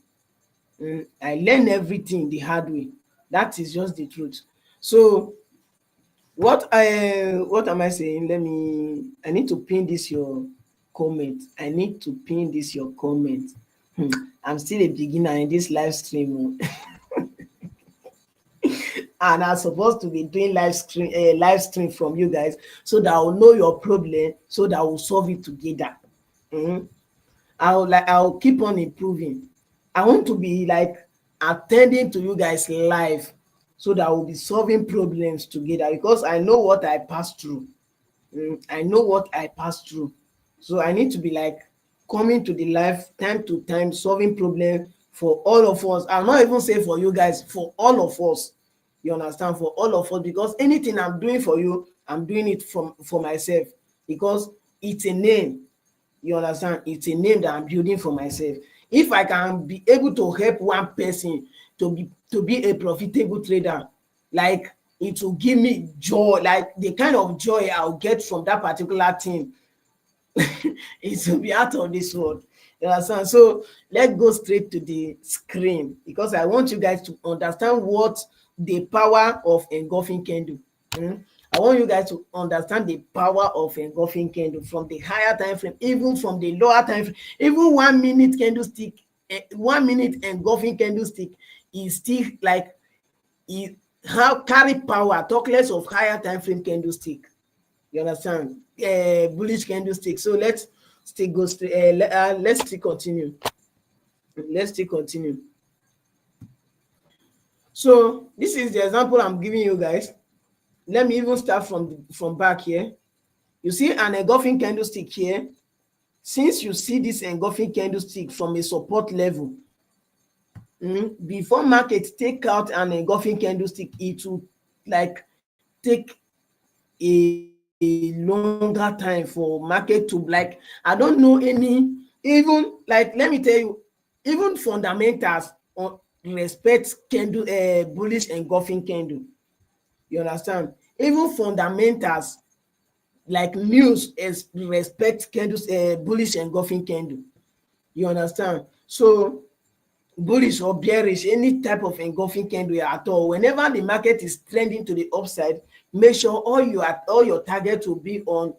That is just the truth. So what am I saying? I need to pin this your comment. I'm still a beginner in this live stream. and I'm supposed to be doing live stream from you guys, so that I'll know your problem, so that we'll solve it together. Mhm. I'll keep on improving. I want to be like attending to you guys live, so that we'll be solving problems together, because I know what I passed through. I know what I passed through. So I need to be like coming to the life time to time, solving problems for all of us. I'll not even say for you guys, for all of us. You understand? For all of us, because anything I'm doing for you, I'm doing it for myself, because it's a name. You understand? It's a name that I'm building for myself. If I can be able to help one person to be a profitable trader, like, it will give me joy, like the kind of joy I'll get from that particular thing. It will be out of this world. You understand? So let's go straight to the screen, because I want you guys to understand what the power of engulfing can do. I want you guys to understand the power of engulfing candle from the higher time frame, even from the lower time frame. Even 1 minute candlestick, 1 minute engulfing candlestick is still like, it how carry power, talk less of higher time frame candlestick. You understand? Bullish candlestick. So let's still go straight. Let's still continue. Let's still continue. So this is the example I'm giving you guys. Let me even start from back here. You see an engulfing candlestick here. Since you see this engulfing candlestick from a support level, before market take out an engulfing candlestick, it will like take a longer time for market to, like, I don't know any, even like, let me tell you, even fundamentals on respect candle, bullish engulfing candle. You understand? Even fundamentals like news respect candles, bullish engulfing candle. You understand? So bullish or bearish, any type of engulfing candle at all, whenever the market is trending to the upside, make sure all your targets will be on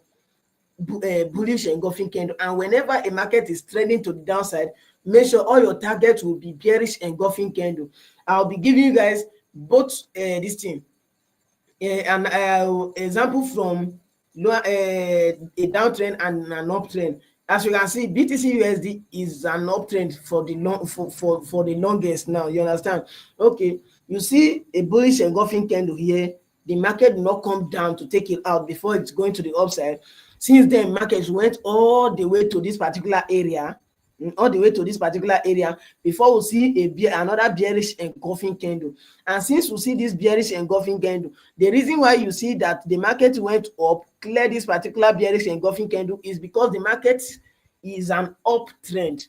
bullish engulfing candle. And whenever a market is trending to the downside, make sure all your targets will be bearish engulfing candle. I'll be giving you guys both this thing, an example from a downtrend and an uptrend. As you can see, BTC USD is an uptrend for the longest now. You understand? Okay, you see a bullish engulfing candle here. The market will not come down to take it out before it's going to the upside. Since then, markets went all the way to this particular area, before we see another bearish engulfing candle. And since we see this bearish engulfing candle, the reason why you see that the market went up, clear this particular bearish engulfing candle, is because the market is an uptrend.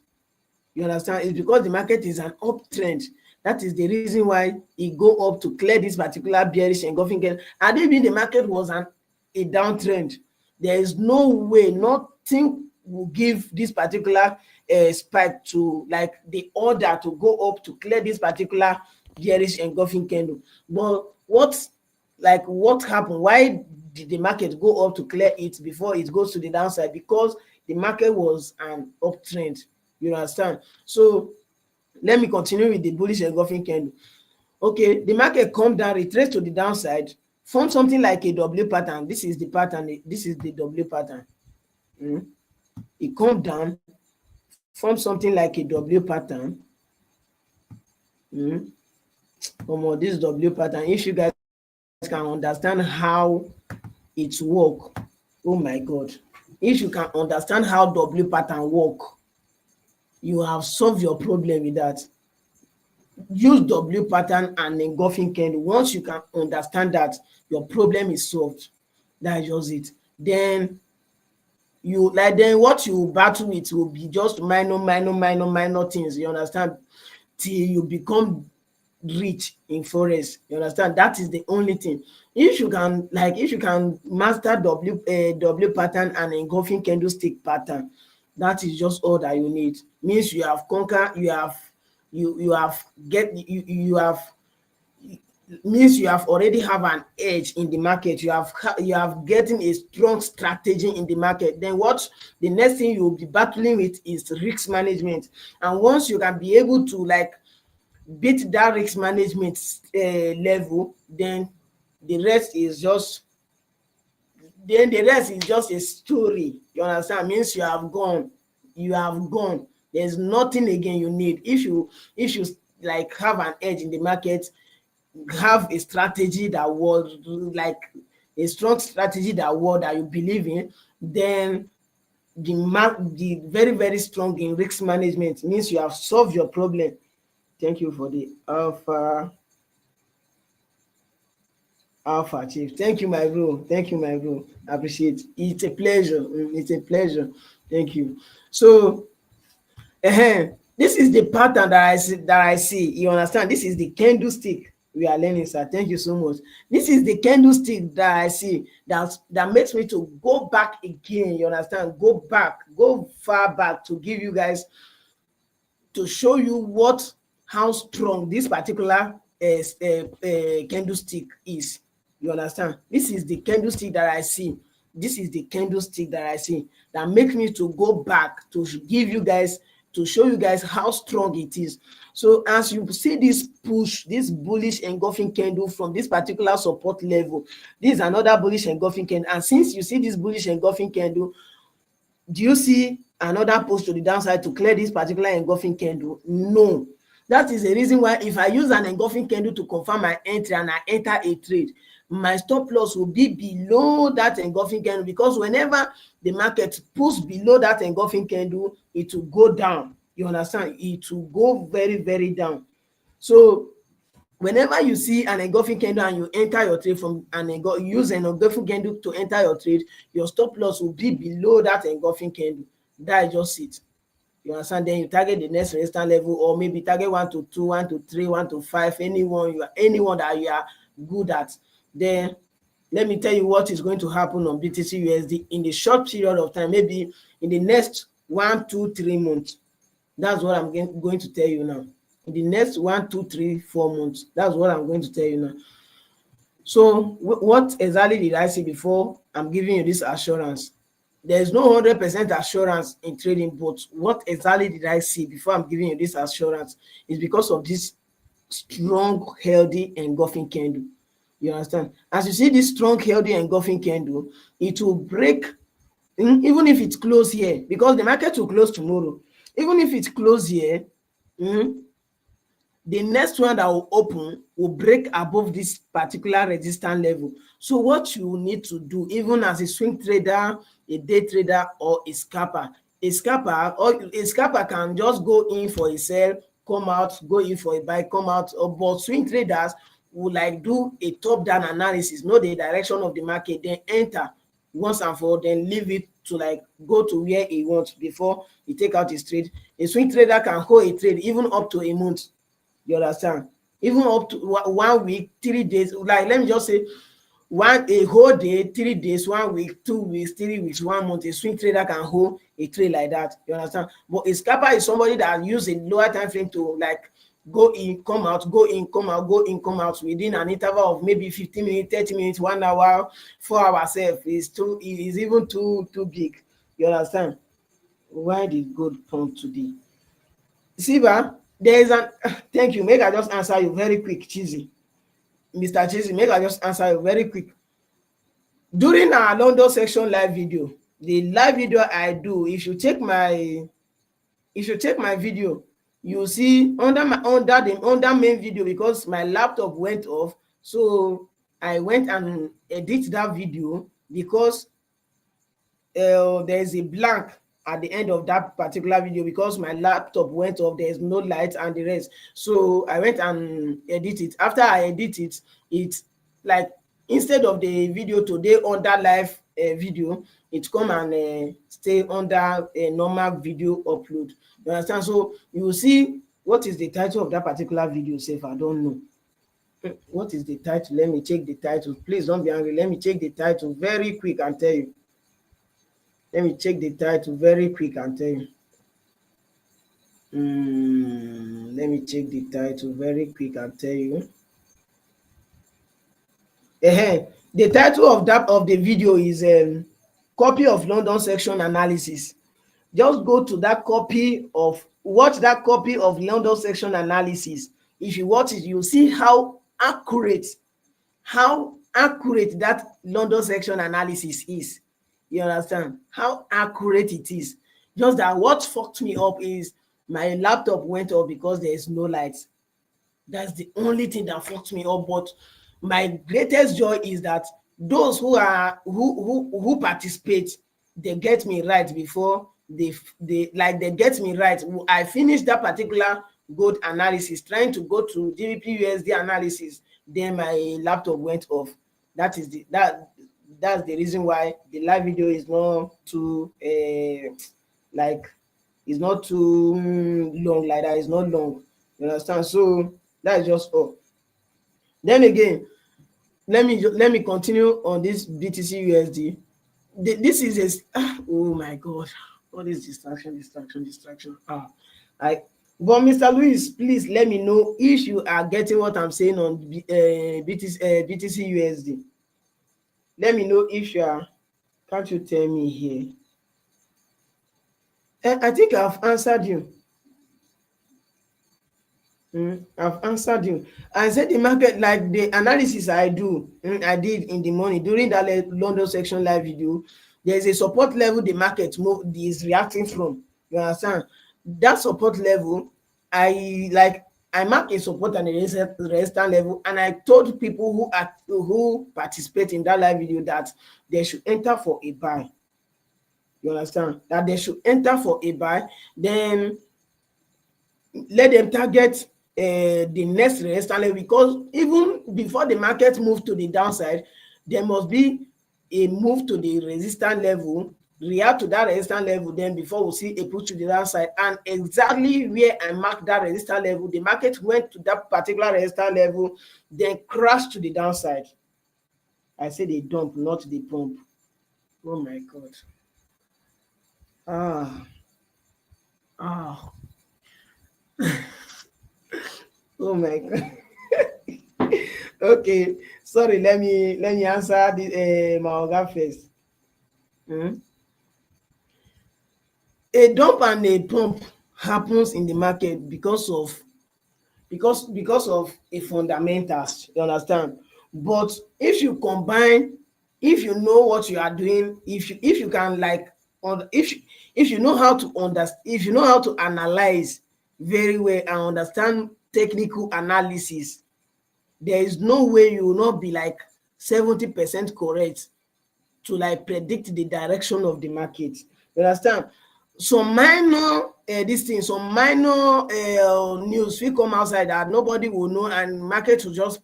You understand? It's because the market is an uptrend. That is the reason why it go up to clear this particular bearish engulfing candle. And even the market was a downtrend, there is no way, nothing will give this particular spike to, like, the order to go up to clear this particular bearish engulfing candle. But what happened? Why did the market go up to clear it before it goes to the downside? Because the market was an uptrend. You understand? So let me continue with the bullish engulfing candle. Okay, the market come down, retrace to the downside, form something like a W pattern. This is the pattern. This is the W pattern. It come down, form something like a W pattern. This W pattern, if you guys can understand how it work, oh my God, if you can understand how W pattern work, you have solved your problem with that. Use W pattern and engulfing candle. Once you can understand that, your problem is solved. That's just it. Then what you battle with will be just minor things. You understand? Till you become rich in forest. You understand? That is the only thing. If you can master W pattern and engulfing candlestick pattern, that is just all that you need. Means you have conquered. Means you have already have an edge in the market. You have getting a strong strategy in the market. Then what the next thing you will be battling with is risk management. And once you can be able to beat that risk management level, then the rest is just a story. You understand? Means you have gone. You have gone. There's nothing again you need. If you like have an edge in the market, have a strategy that was like a strong strategy that you believe in, then the very very strong in risk management means you have solved your problem. Thank you for the alpha chief. Thank you my bro, thank you my bro, appreciate. It's a pleasure. It's a pleasure. Thank you. So this is the pattern that I see. You understand? This is the candlestick we are learning, sir. Thank you so much. This is the candlestick that I see that makes me to go back again. You understand? Go back, go far back to give you guys, to show you how strong this particular candlestick is. You understand? This is the candlestick that I see. This is the candlestick that I see that makes me to go back to give you guys, to show you guys how strong it is. So as you see this push, this bullish engulfing candle from this particular support level, this is another bullish engulfing candle. And since you see this bullish engulfing candle, do you see another push to the downside to clear this particular engulfing candle? No. That is the reason why if I use an engulfing candle to confirm my entry and I enter a trade, my stop loss will be below that engulfing candle, because whenever the market pulls below that engulfing candle, it will go down. You understand? It will go very very down. So whenever you see an engulfing candle and you enter your trade from use an engulfing candle to enter your trade, your stop loss will be below that engulfing candle. That is just it. You understand? Then you target the next resistance level, or maybe target 1 to 2, 1 to 3, 1 to 5, anyone that you are good at. Then let me tell you what is going to happen on BTC USD in the short period of time, maybe in the next 1, 2, 3 months. That's what I'm going to tell you now. In the next 1, 2, 3, 4 months, that's what I'm going to tell you now. So what exactly did I say before I'm giving you this assurance? There is no 100% assurance in trading, but what exactly did I see before I'm giving you this assurance is because of this strong, healthy engulfing candle. You understand? As you see this strong, healthy engulfing candle, it will break, even if it's close here, because the market will close tomorrow. Even if it's close here, the next one that will open will break above this particular resistance level. So what you need to do, even as a swing trader, a day trader, or a scalper can just go in for a sell, come out, go in for a buy, come out. But swing traders will like do a top-down analysis, know the direction of the market, then enter once and for all, then leave it to like go to where he wants before he take out his trade. A swing trader can hold a trade even up to a month. You understand? Even up to 1 week, 3 days. Like let me just say, a whole day, 3 days, 1 week, 2 weeks, 3 weeks, 1 month. A swing trader can hold a trade like that. You understand? But a scalper is somebody that use a lower time frame to like go in, come out, go in, come out, go in, come out within an interval of maybe 15 minutes, 30 minutes, 1 hour, 4 hours. Is even too big. You understand? Why did gold pump today? Silver, there is an thank you. Make I just answer you very quick, Cheesy. Mr. Cheesy, make I just answer you very quick. During our London section live video, the live video I do, if you check my video, you see under main video, because my laptop went off, so I went and edit that video because there is a blank at the end of that particular video because my laptop went off, there's no light and the rest. So I went and edit it. After I edit it, it's like instead of the video today on that live video, it come and stay under a normal video upload. You understand? So you will see what is the title of that particular video. Say if I don't know what is the title, let me check the title. Please don't be angry. Let me check the title very quick and tell you. Let me check the title very quick and tell you. Let me check the title very quick and tell you. The title of the video is copy of London section analysis. Just go to that copy of watch that copy of London section analysis. If you watch it, you'll see how accurate that London section analysis is. You understand how accurate it is. Just that what fucked me up is my laptop went off because there is no light. That's the only thing that fucked me up. But my greatest joy is that those who participate, they get me right before they get me right. I finished that particular gold analysis, trying to go to GBP USD analysis. Then my laptop went off. That's the reason why the live video is not too like it's not too long like that. It's not long. You understand? So that is just all. Then again, let me continue on this BTC USD. This is oh my god, what is distraction. I but Mr. Louis, please let me know if you are getting what I'm saying on BTC USD. Let me know if you are. Can't you tell me here? I think I've answered you. I've answered you. I said the market, like the analysis I did in the morning during that London section live video. There is a support level the market is reacting from. You understand? That support level, I mark a support and a resistance level, and I told people who participate in that live video that they should enter for a buy. You understand? That they should enter for a buy. Then let them target the next resistance level, because even before the market move to the downside, there must be a move to the resistance level, react to that resistance level, then before we see a push to the downside. And exactly where I marked that resistance level, the market went to that particular resistance level, then crashed to the downside. I said a dump, not the pump. Oh my god. Ah. Oh my god. Okay, sorry, let me answer the my oga first. A dump and a pump happens in the market because of a fundamentals, you understand. But if you know what you are doing, if you can like if you know how to understand, if you know how to analyze very well and understand technical analysis, there is no way you will not be like 70% correct to like predict the direction of the market. You understand? Some minor some minor news will come outside that nobody will know, and market will just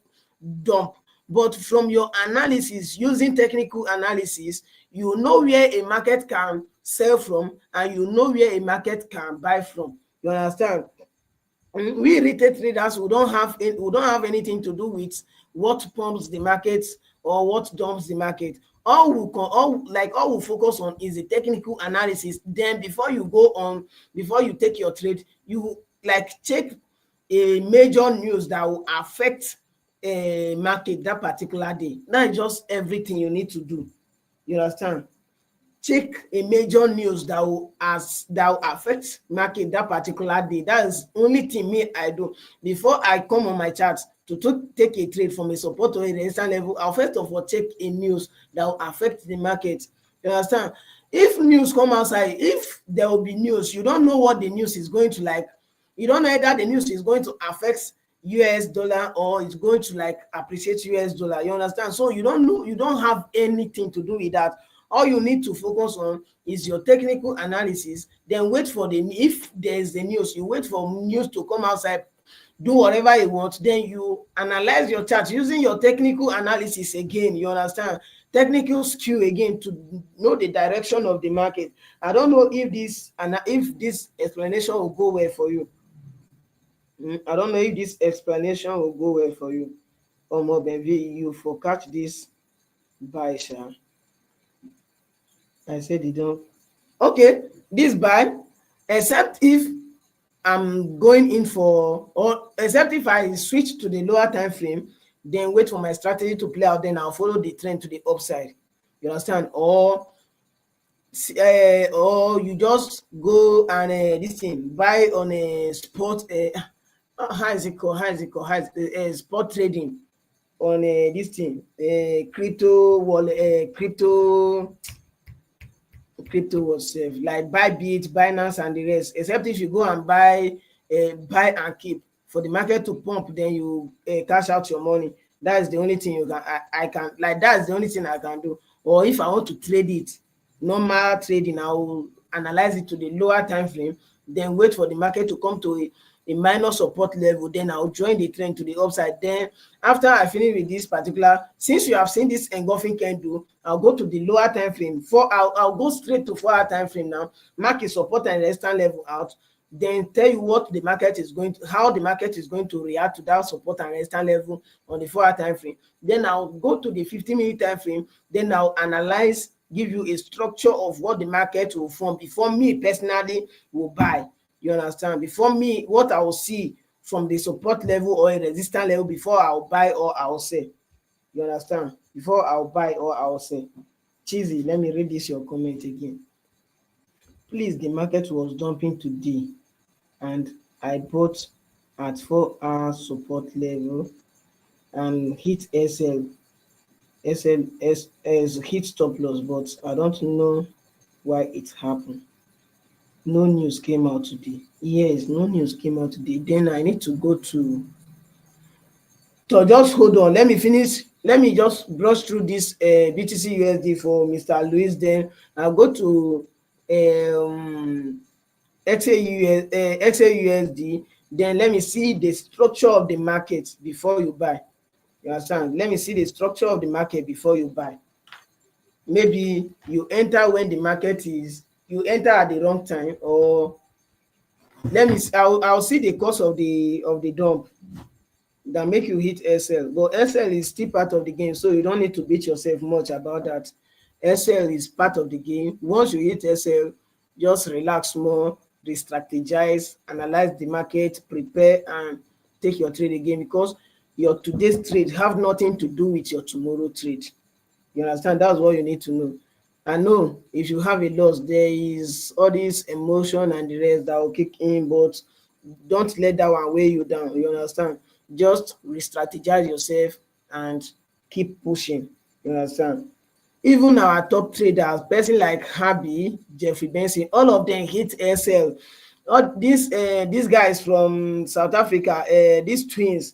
dump. But from your analysis, using technical analysis, you know where a market can sell from, and you know where a market can buy from. You understand? We retail traders, we don't have anything to do with what pumps the market or what dumps the market. All we focus on is the technical analysis. Then before you take your trade, you like check a major news that will affect a market that particular day. That's just everything you need to do. You understand? Check a major news that will affect market that particular day. That is only thing me I do before I come on my chart to take a trade from a support or a resistance level. I'll first of all check a news that will affect the market. You understand? If news come outside, if there will be news, you don't know what the news is going to like. You don't know either the news is going to affect US dollar or it's going to like appreciate US dollar. You understand? So you don't know, you don't have anything to do with that. All you need to focus on is your technical analysis. Then wait for if there is the news, you wait for news to come outside, do whatever you want, then you analyze your chart using your technical analysis again. You understand? Technical skill again to know the direction of the market. I don't know if this explanation will go well for you. I don't know if this explanation will go well for you. Maybe you for catch this buy, sha. I said you don't. Okay, this buy, except if I'm going in for, or except if I switch to the lower time frame, then wait for my strategy to play out, then I'll follow the trend to the upside. You understand? Or you just go and this thing buy on a spot. How is it called? How is it called? How is it, spot trading on this thing, crypto wallet, crypto was safe, like Bybit, Binance, and the rest. Except if you go and buy and keep for the market to pump, then you cash out your money. That is the only thing you can. I can, like, that's the only thing I can do. Or if I want to trade it, normal trading, I will analyze it to the lower time frame, then wait for the market to come to a minor support level, then I'll join the trend to the upside. Then after I finish with this particular, since you have seen this engulfing candle, I'll go to the lower time frame. I'll go straight to 4 hour time frame now, mark a support and resistance level out, then tell you what the market is going to, how the market is going to react to that support and resistance level on the 4 hour time frame. Then I'll go to the 15-minute time frame, then I'll analyze, give you a structure of what the market will form before me personally will buy. You understand? Before me, what I will see from the support level or a resistance level before I'll buy or I'll sell. You understand? Before I'll buy or I'll sell. Cheesy, let me read this your comment again. Please, the market was dumping today and I bought at 4 hour support level and hit hit stop loss, but I don't know why it happened. No news came out today. Yes, no news came out today. Then I need to go to. So just hold on. Let me finish. Let me just brush through this BTC USD for Mr. Luis. Then I'll go to XAUSD. Then let me see the structure of the market before you buy. You understand? Let me see the structure of the market before you buy. Maybe you enter when the market is, you enter at the wrong time, or let me, I'll see the cost of the dump that make you hit SL. But SL is still part of the game, so you don't need to beat yourself much about that. SL is part of the game. Once you hit SL, just relax more, re-strategize, analyze the market, prepare, and take your trade again, because your today's trade have nothing to do with your tomorrow trade. You understand? That's what you need to know. I know if you have a loss, there is all this emotion and the rest that will kick in, but don't let that one weigh you down. You understand? Just re-strategize yourself and keep pushing. You understand? Even our top traders, person like Habi, Jeffrey Benson, all of them hit SL. All these guys from South Africa, these twins,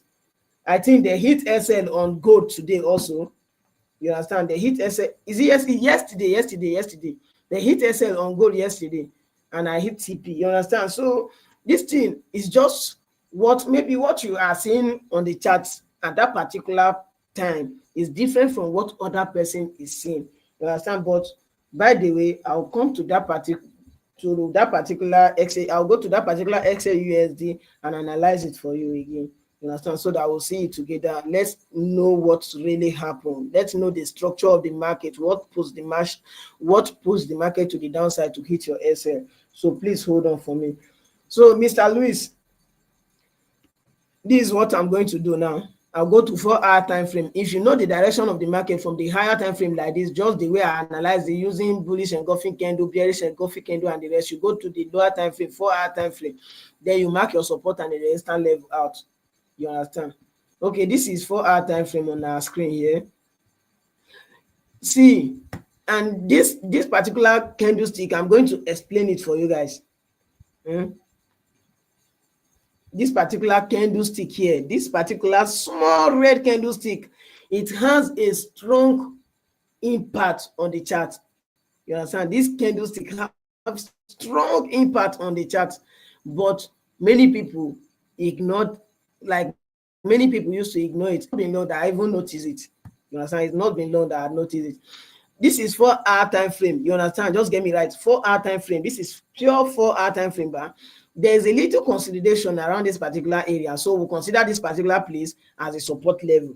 I think they hit SL on gold today also. You understand? They hit SL. Is it yesterday? They hit SL on gold yesterday, and I hit TP. You understand? So this thing is just what you are seeing on the charts at that particular time is different from what other person is seeing. You understand? But by the way, I'll come to that particular XA. I'll go to that particular XAUSD and analyze it for you again. You understand? So that we'll see it together. Let's know what's really happened. Let's know the structure of the market. What pushes the market to the downside to hit your SL. So please hold on for me. So Mr. Luis, this is what I'm going to do now. I'll go to 4 hour time frame. If you know the direction of the market from the higher time frame like this, just the way I analyze it using bullish engulfing candle, bearish engulfing candle, and the rest, you go to the lower time frame, 4 hour time frame. Then you mark your support and the resistance level out. You understand? Okay, this is 4 hour time frame on our screen here. See, and this particular candlestick, I'm going to explain it for you guys. This particular candlestick here, this particular small red candlestick, it has a strong impact on the chart. You understand? This candlestick have strong impact on the chart, but many people ignored, like many people used to ignore it. It's not been long that I even notice it. You understand? It's not been long that I noticed it. This is 4 hour time frame. You understand? Just get me right. 4 hour time frame. This is pure 4 hour time frame, but there's a little consolidation around this particular area. So we'll consider this particular place as a support level.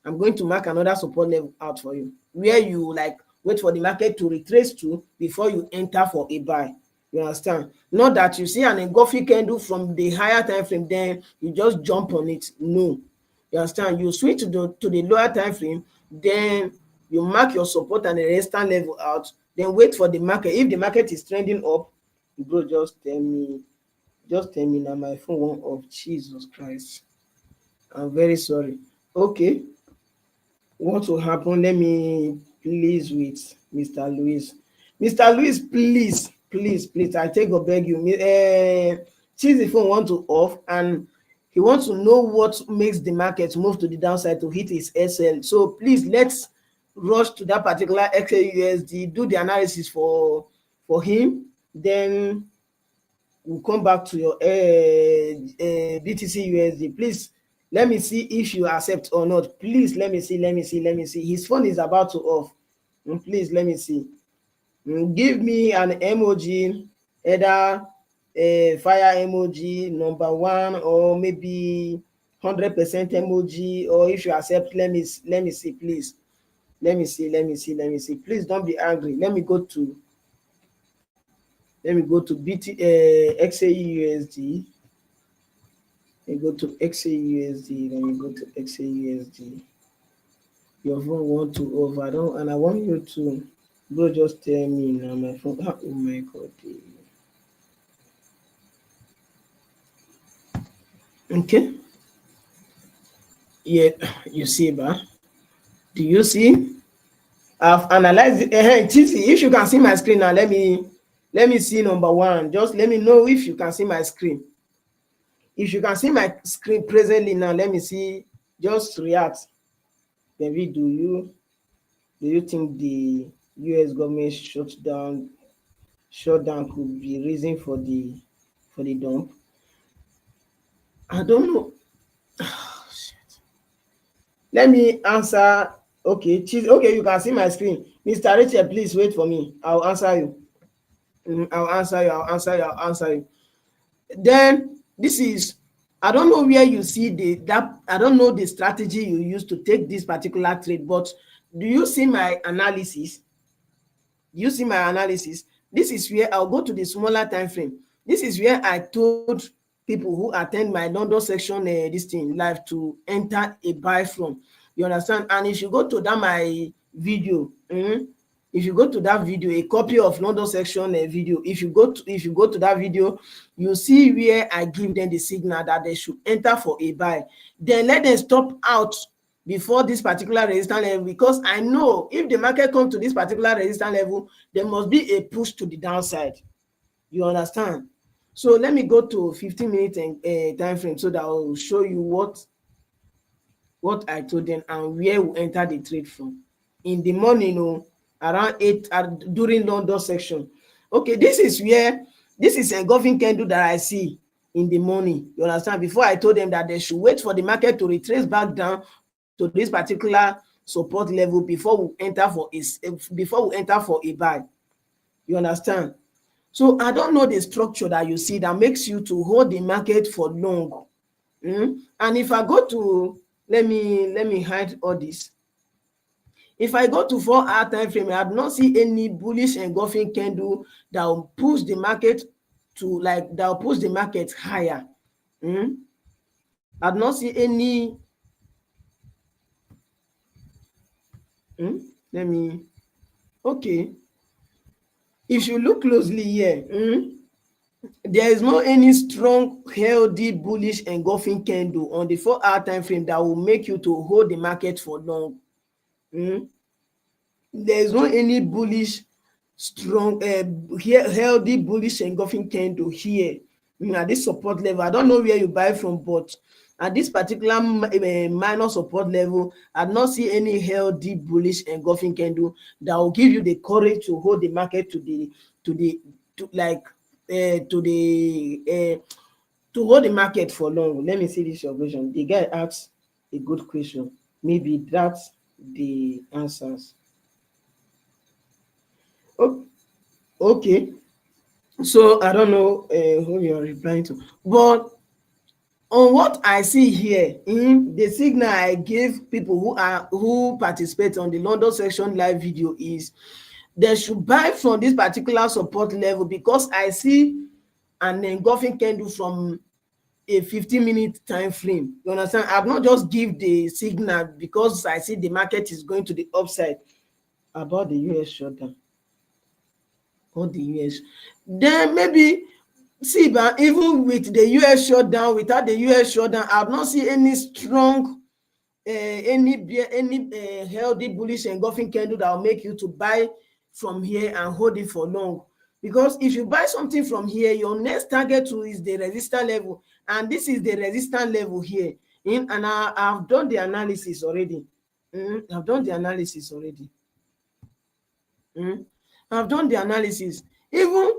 I'm going to mark another support level out for you, where you like wait for the market to retrace to before you enter for a buy. You understand? Not that you see an engulfing candle from the higher time frame, then you just jump on it. No. You understand? You switch to the lower time frame, then you mark your support and the resistance level out, then wait for the market. If the market is trending up, bro, just tell me Just tell me now, my phone won't off. Jesus Christ. I'm very sorry. Okay. What will happen? Let me please with Mr. Louis. Mr. Louis, please, please, please, I take or beg you. Since the phone want to off and he wants to know what makes the market move to the downside to hit his SL. So please let's rush to that particular XAUSD, do the analysis for him. Then we'll come back to your BTC USD. Please let me see if you accept or not. Please let me see, let me see, let me see. His phone is about to off. Please let me see. Give me an emoji, either a fire emoji number one, or maybe 100% emoji, or if you accept, let me see, please. Let me see, let me see, let me see. Please don't be angry. Let me go to XAUSD. Let me go to XAUSD. Let me go to XAUSD. Your phone want to off. I want you to, bro, just tell me now. My phone. Oh my God. Okay. Yeah, you see, ba? Do you see? I've analyzed it. If you can see my screen now, let me see number one. Just let me know if you can see my screen. If you can see my screen presently now, let me see. Just react. Maybe do you think the US government shutdown could be reason for the dump? I don't know. Let me answer. Okay, okay, you can see my screen. Mr. Rachel, please wait for me. I'll answer you. I'll answer you. I'll answer you. I'll answer you. Then this is, I don't know where you see I don't know the strategy you use to take this particular trade, but do you see my analysis? You see my analysis. This is where I'll go to the smaller time frame. This is where I told people who attend my London section this thing live to enter a buy from. You understand? And if you go to that my video, if you go to that video, a copy of London section video, if you go to that video, you see where I give them the signal that they should enter for a buy. Then let them stop out before this particular resistance level, because I know if the market comes to this particular resistance level, there must be a push to the downside. You understand? So let me go to 15-minute time frame so that I will show you what I told them and where we enter the trade from. In the morning, around 8 during London section. Okay, this is a engulfing candle that I see in the morning. You understand? Before I told them that they should wait for the market to retrace back down to this particular support level before we enter for a buy. You understand? So I don't know the structure that you see that makes you to hold the market for long. And if I go to, let me hide all this. If I go to 4-hour time frame, I do not see any bullish engulfing candle that will push the market higher. I do not see any. Okay. If you look closely here, there is no any strong, healthy, bullish engulfing candle on the 4-hour time frame that will make you to hold the market for long. There is no any bullish, strong, healthy, bullish engulfing candle here at this support level. I don't know where you buy from, but at this particular minor support level, I do not see any healthy, bullish engulfing candle that will give you the courage to hold the market to hold the market for long. Let me see this your question. The guy asked a good question. Maybe that's the answers. Okay. So I don't know who you're replying to, but on what I see here, the signal I gave people who participate on the London section live video is they should buy from this particular support level, because I see an engulfing candle from a 15-minute time frame. You understand? I've not just give the signal because I see the market is going to the upside about the US shutdown or the US. Then maybe See, but even with the US shutdown, without the US shutdown, I've not seen any strong, any healthy bullish engulfing candle that will make you to buy from here and hold it for long. Because if you buy something from here, your next target to is the resistance level, and this is the resistance level here. And I've done the analysis already. I've done the analysis already. I've done the analysis. Even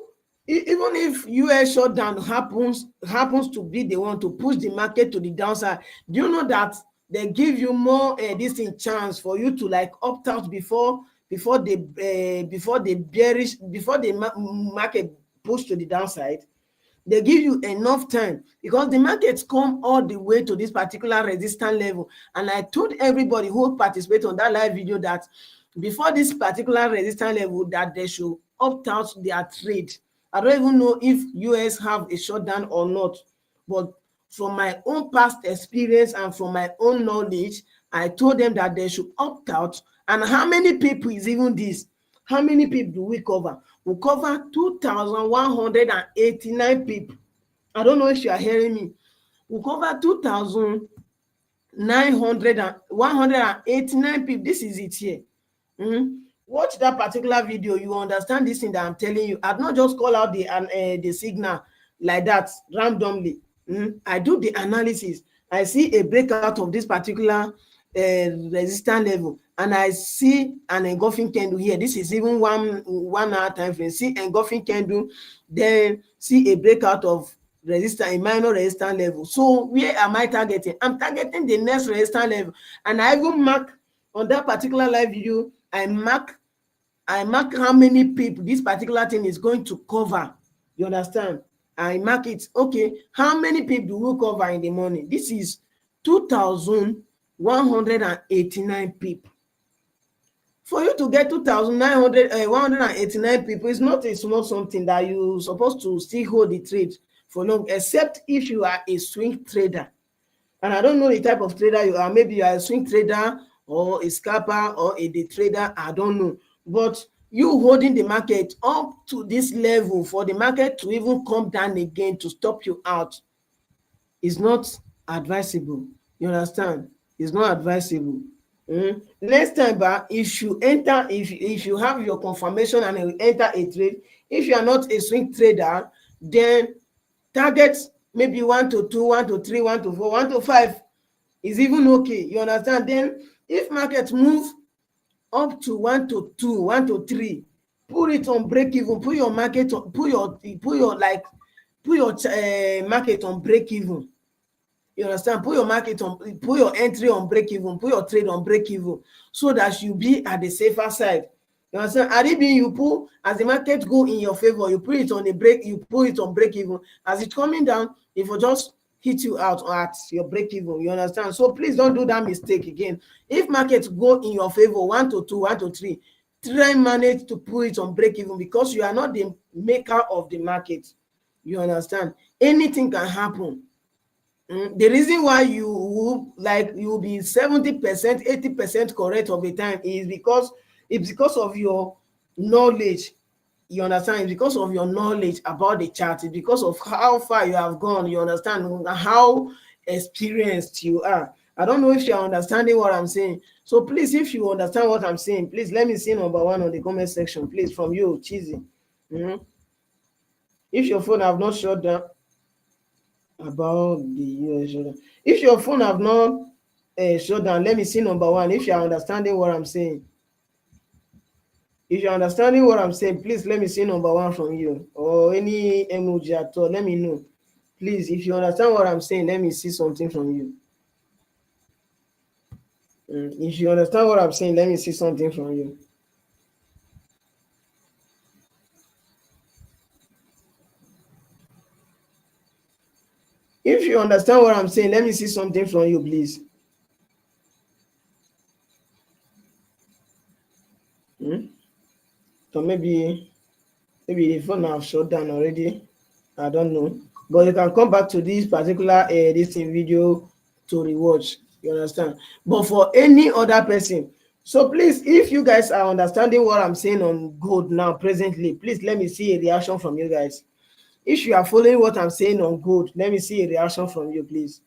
if US shutdown happens to be the one to push the market to the downside, do you know that they give you more this thing chance for you to like opt out before the market push to the downside? They give you enough time because the markets come all the way to this particular resistance level. And I told everybody who participated on that live video that before this particular resistance level, that they should opt out their trade. I don't even know if US have a shutdown or not, but from my own past experience and from my own knowledge, I told them that they should opt out. And how many people is even this? How many people do we cover? We cover 2,189 people. I don't know if you are hearing me. We cover 2,189 people. This is it here. Watch that particular video. You understand this thing that I'm telling you. I've not just call out the signal like that randomly. I do the analysis. I see a breakout of this particular resistance level, and I see an engulfing candle here. This is even one hour time frame. See engulfing candle, then see a breakout of resistance, a minor resistance level. So where am I targeting? I'm targeting the next resistance level, and I even mark on that particular live video. I mark how many people this particular thing is going to cover. You understand? I mark it. Okay, how many people do we cover in the morning? This is 2,189 people. For you to get 189 people is not a small something that you're supposed to still hold the trade for long, except if you are a swing trader. And I don't know the type of trader you are. Maybe you are a swing trader or a scalper or a day trader. I don't know. But you holding the market up to this level for the market to even come down again to stop you out is not advisable. You understand? It's not advisable. Next time, if you enter, if you have your confirmation and you enter a trade, if you are not a swing trader, then target maybe 1 to 2, 1 to 3, 1 to 4, 1 to 5 is even okay. You understand? Then if market move up to 1 to 2, 1 to 3, put it on break even. Put your market on, put your market on break even. You understand? Put your entry on break even, put your trade on break even, so that you be at the safer side. You understand? You put, as the market go in your favor, you put it on break even. As it's coming down, it will just hit you out at your break even. You understand? So please don't do that mistake again. If markets go in your favor, 1 to 2, 1 to 3, try manage to put it on break even, because you are not the maker of the market. You understand? Anything can happen. The reason why you will be 70%, 80% correct of the time is because it's because of your knowledge. You understand? It's because of your knowledge about the chart. It's because of how far you have gone. You understand how experienced you are. I don't know if you're understanding what I'm saying. So please, if you understand what I'm saying, please let me see number 1 on the comment section, please, from you, Cheesy. If your phone have not shut down about the US shutdown. If your phone have not shut down, let me see number 1 if you're understanding what I'm saying. If you're understanding what I'm saying, please let me see number 1 from you, or any emoji at all. Let me know. Please, if you understand what I'm saying, let me see something from you. If you understand what I'm saying, let me see something from you. If you understand what I'm saying, let me see something from you, please. So maybe the phone have shut down already. I don't know. But you can come back to this particular this video to rewatch. You understand? But for any other person, so please, if you guys are understanding what I'm saying on gold now presently, please let me see a reaction from you guys. If you are following what I'm saying on gold, let me see a reaction from you, please.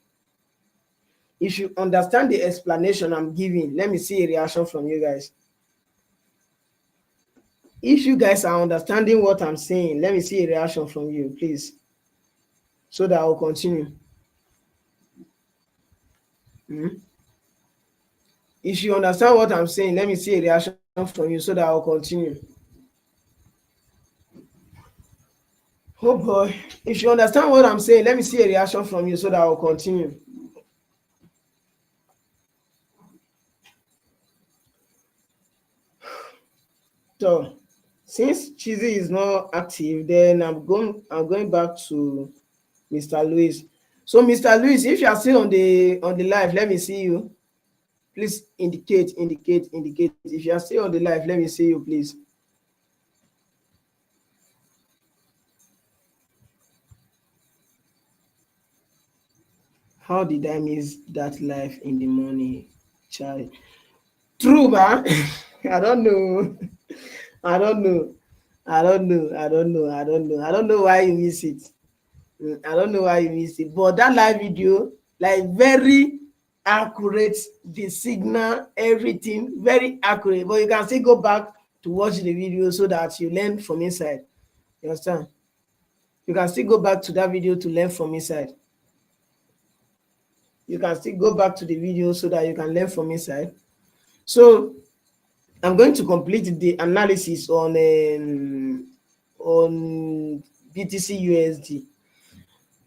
If you understand the explanation I'm giving, let me see a reaction from you guys. If you guys are understanding what I'm saying, let me see a reaction from you, please, so that I'll continue. If you understand what I'm saying, let me see a reaction from you so that I'll continue. Oh boy. If you understand what I'm saying, let me see a reaction from you so that I'll continue. So, since Chizzy is not active, then I'm going back to Mr. Louis. So, Mr. Louis, if you are still on the live, let me see you. Please indicate. If you are still on the live, let me see you, please. How did I miss that live in the morning, child? True, man. I don't know. I don't know why you miss it. I don't know why you missed it. But that live video, like, very accurate, the signal, everything, very accurate. But you can still go back to watch the video so that you learn from inside. You understand? You can still go back to that video to learn from inside. You can still go back to the video so that you can learn from inside. So I'm going to complete the analysis on BTC USD.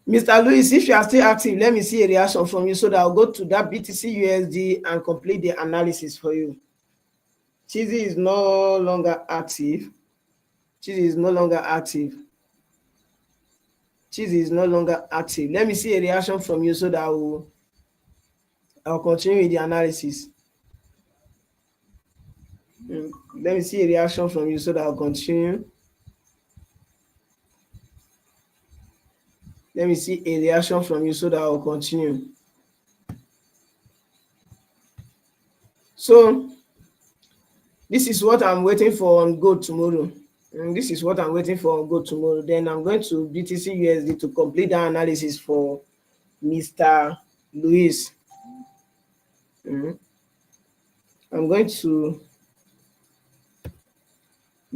Mr. Louis, if you are still active, let me see a reaction from you so that I'll go to that BTC USD and complete the analysis for you. Chizzy is no longer active. Chizzy is no longer active. Let me see a reaction from you so that I'll continue with the analysis. Let me see a reaction from you so that I'll continue. Let me see a reaction from you so that I'll continue. So this is what I'm waiting for on Go tomorrow. This is what I'm waiting for on Go tomorrow. Then I'm going to BTC USD to complete the analysis for Mr. Louis. I'm going to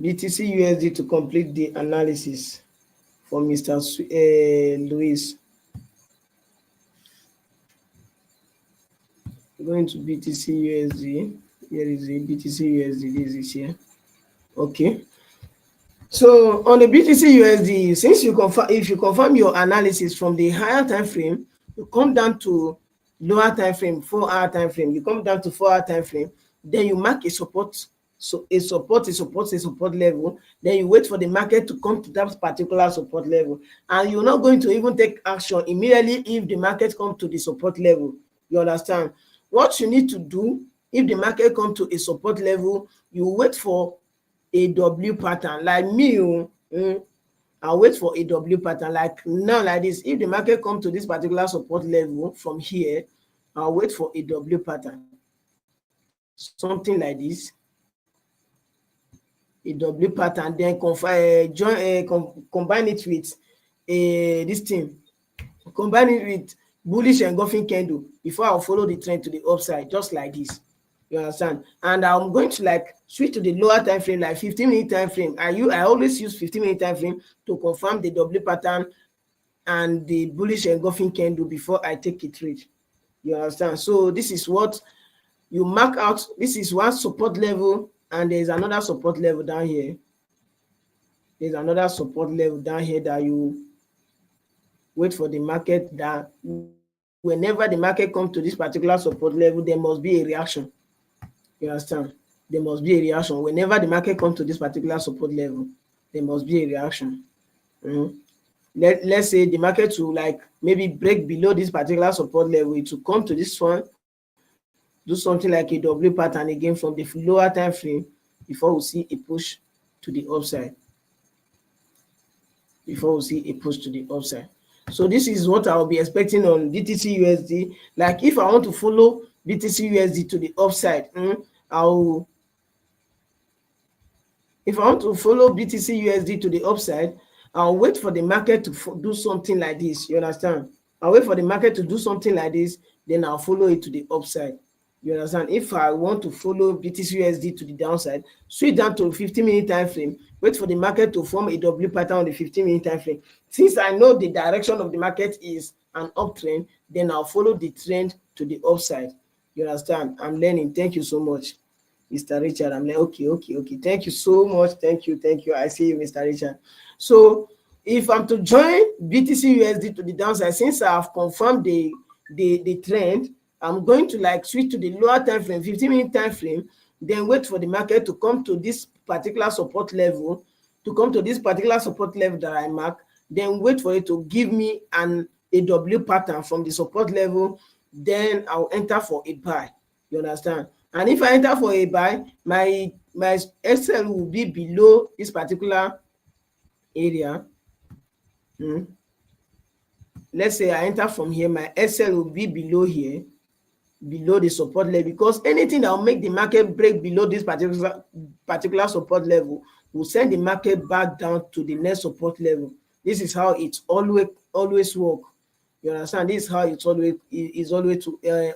BTC USD to complete the analysis for Mr. Louis. Going to BTC USD. Here is the BTC USD. This is here. Okay. So on the BTC USD, since if you confirm your analysis from the higher time frame, you come down to lower time frame, 4-hour time frame. You come down to 4-hour time frame. Then you mark a support. So a support level. Then you wait for the market to come to that particular support level, and you're not going to even take action immediately if the market comes to the support level. You understand? What you need to do if the market comes to a support level, you wait for a W pattern. Like me, I'll wait for a W pattern. Like now, like this. If the market comes to this particular support level from here, I'll wait for a W pattern. Something like this. A W pattern, then combine it with this thing. Combine it with bullish engulfing candle before I'll follow the trend to the upside, just like this. You understand? And I'm going to like switch to the lower time frame, like 15-minute time frame. I always use 15-minute time frame to confirm the W pattern and the bullish engulfing candle before I take a trade. You understand? So this is what you mark out. This is one support level, and there's another support level down here. There's another support level down here that you wait for the market. That whenever the market comes to this particular support level, there must be a reaction. You understand? There must be a reaction. Whenever the market comes to this particular support level, there must be a reaction. Let's say the market will like maybe break below this particular support level. It will come to this one, do something like a W pattern again from the lower time frame before we see a push to the upside. So this is what I'll be expecting on BTC USD. Like if I want to follow BTC USD to the upside, if I want to follow BTC USD to the upside, I'll wait for the market to do something like this. You understand? I'll wait for the market to do something like this, then I'll follow it to the upside. You understand? If I want to follow BTC/USD to the downside, switch down to 15-minute time frame, wait for the market to form a W pattern on the 15-minute time frame. Since I know the direction of the market is an uptrend, then I'll follow the trend to the upside. You understand? I'm learning. Thank you so much, Mr. Richard. I'm like, okay. Thank you so much. Thank you. I see you, Mr. Richard. So if I'm to join BTC/USD to the downside, since I've confirmed the trend, I'm going to like switch to the lower time frame, 15-minute time frame, then wait for the market to come to this particular support level, that I mark, then wait for it to give me a W pattern from the support level, then I'll enter for a buy. You understand? And if I enter for a buy, my SL will be below this particular area. Let's say I enter from here, my SL will be below here, below the support level, because anything that will make the market break below this particular support level will send the market back down to the next support level. This is how it always work. You understand? This is how it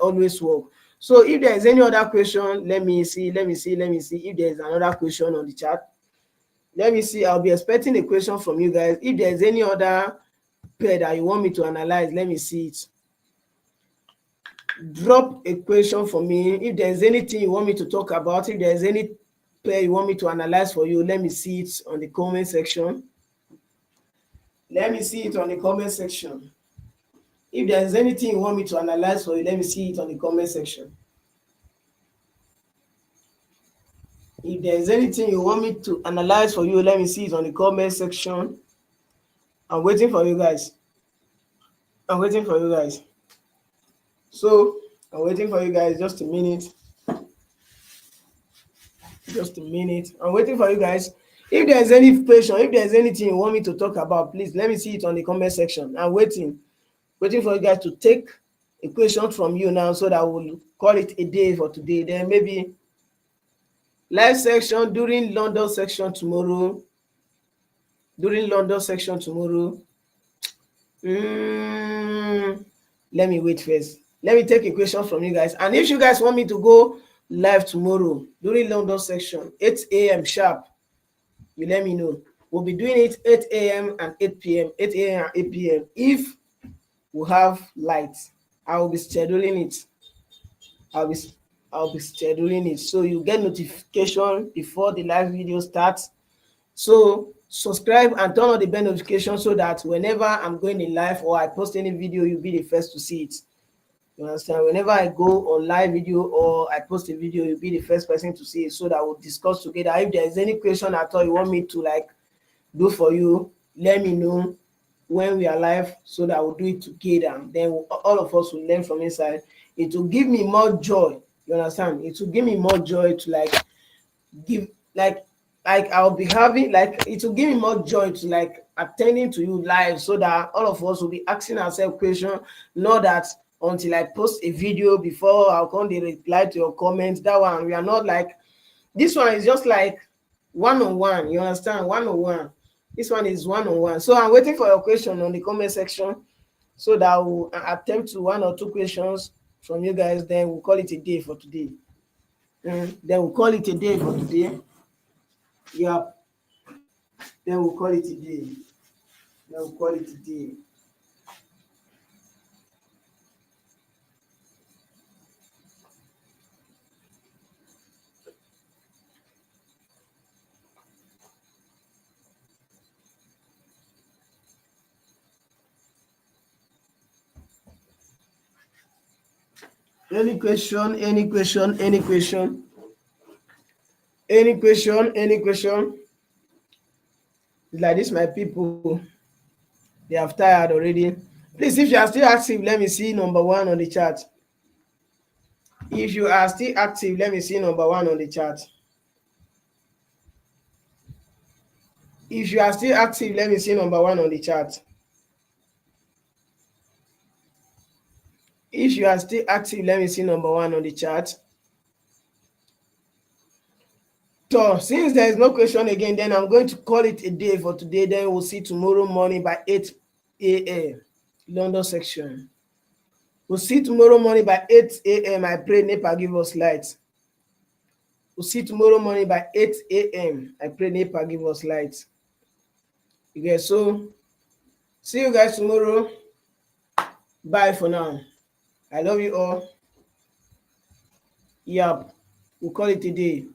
always work. So if there is any other question, let me see if there is another question on the chat. Let me see. I'll be expecting a question from you guys. If there is any other pair that you want me to analyze, let me see it. Drop a question for me. If there's anything you want me to talk about, if there's any pair you want me to analyze for you, let me see it on the comment section. If there's anything you want me to analyze for you, let me see it on the comment section. If there's anything you want me to analyze for you, let me see it on the comment section. I'm waiting for you guys. So I'm waiting for you guys. Just a minute. I'm waiting for you guys. If there's any question, if there's anything you want me to talk about, please let me see it on the comment section. I'm waiting for you guys to take a question from you now, so that we'll call it a day for today. Then maybe live section during London section tomorrow. Let me wait first. Let me take a question from you guys. And if you guys want me to go live tomorrow during London section, 8 a.m. sharp, you let me know. We'll be doing it 8 a.m. and 8 p.m. 8 a.m. and 8 p.m. If we have light, I will be scheduling it. So you get notification before the live video starts. So subscribe and turn on the bell notification, so that whenever I'm going in live or I post any video, you'll be the first to see it. You understand? Whenever I go on live video or I post a video, you'll be the first person to see it, so that we'll discuss together. If there is any question at all you want me to like do for you, let me know when we are live, so that we'll do it together. Then all of us will learn from inside. It will give me more joy. You understand? It will give me more joy to I'll be having, it will give me more joy to attending to you live, so that all of us will be asking ourselves questions. Not that until I post a video before I'll come to reply to your comments. That one, we are not like, this one is just like one-on-one. You understand? One-on-one. This one is one-on-one. So I'm waiting for your question on the comment section, so that I will attempt to 1 or 2 questions from you guys. Then we'll call it a day for today. Yeah. Then we'll call it a day. Any question? Like this, my people, they have tired already. Please, if you are still active, let me see number 1 on the chat. If you are still active, let me see number 1 on the chat. If you are still active, let me see number 1 on the chat. If you are still active, let me see number 1 on the chat. So since there is no question again, then I'm going to call it a day for today. Then we'll see tomorrow morning by 8 a.m. London section. We'll see tomorrow morning by 8 a.m. I pray NEPA give us light. We'll see tomorrow morning by 8 a.m. I pray NEPA give us light. Okay, so see you guys tomorrow. Bye for now. I love you all. Yep. We'll call it a day.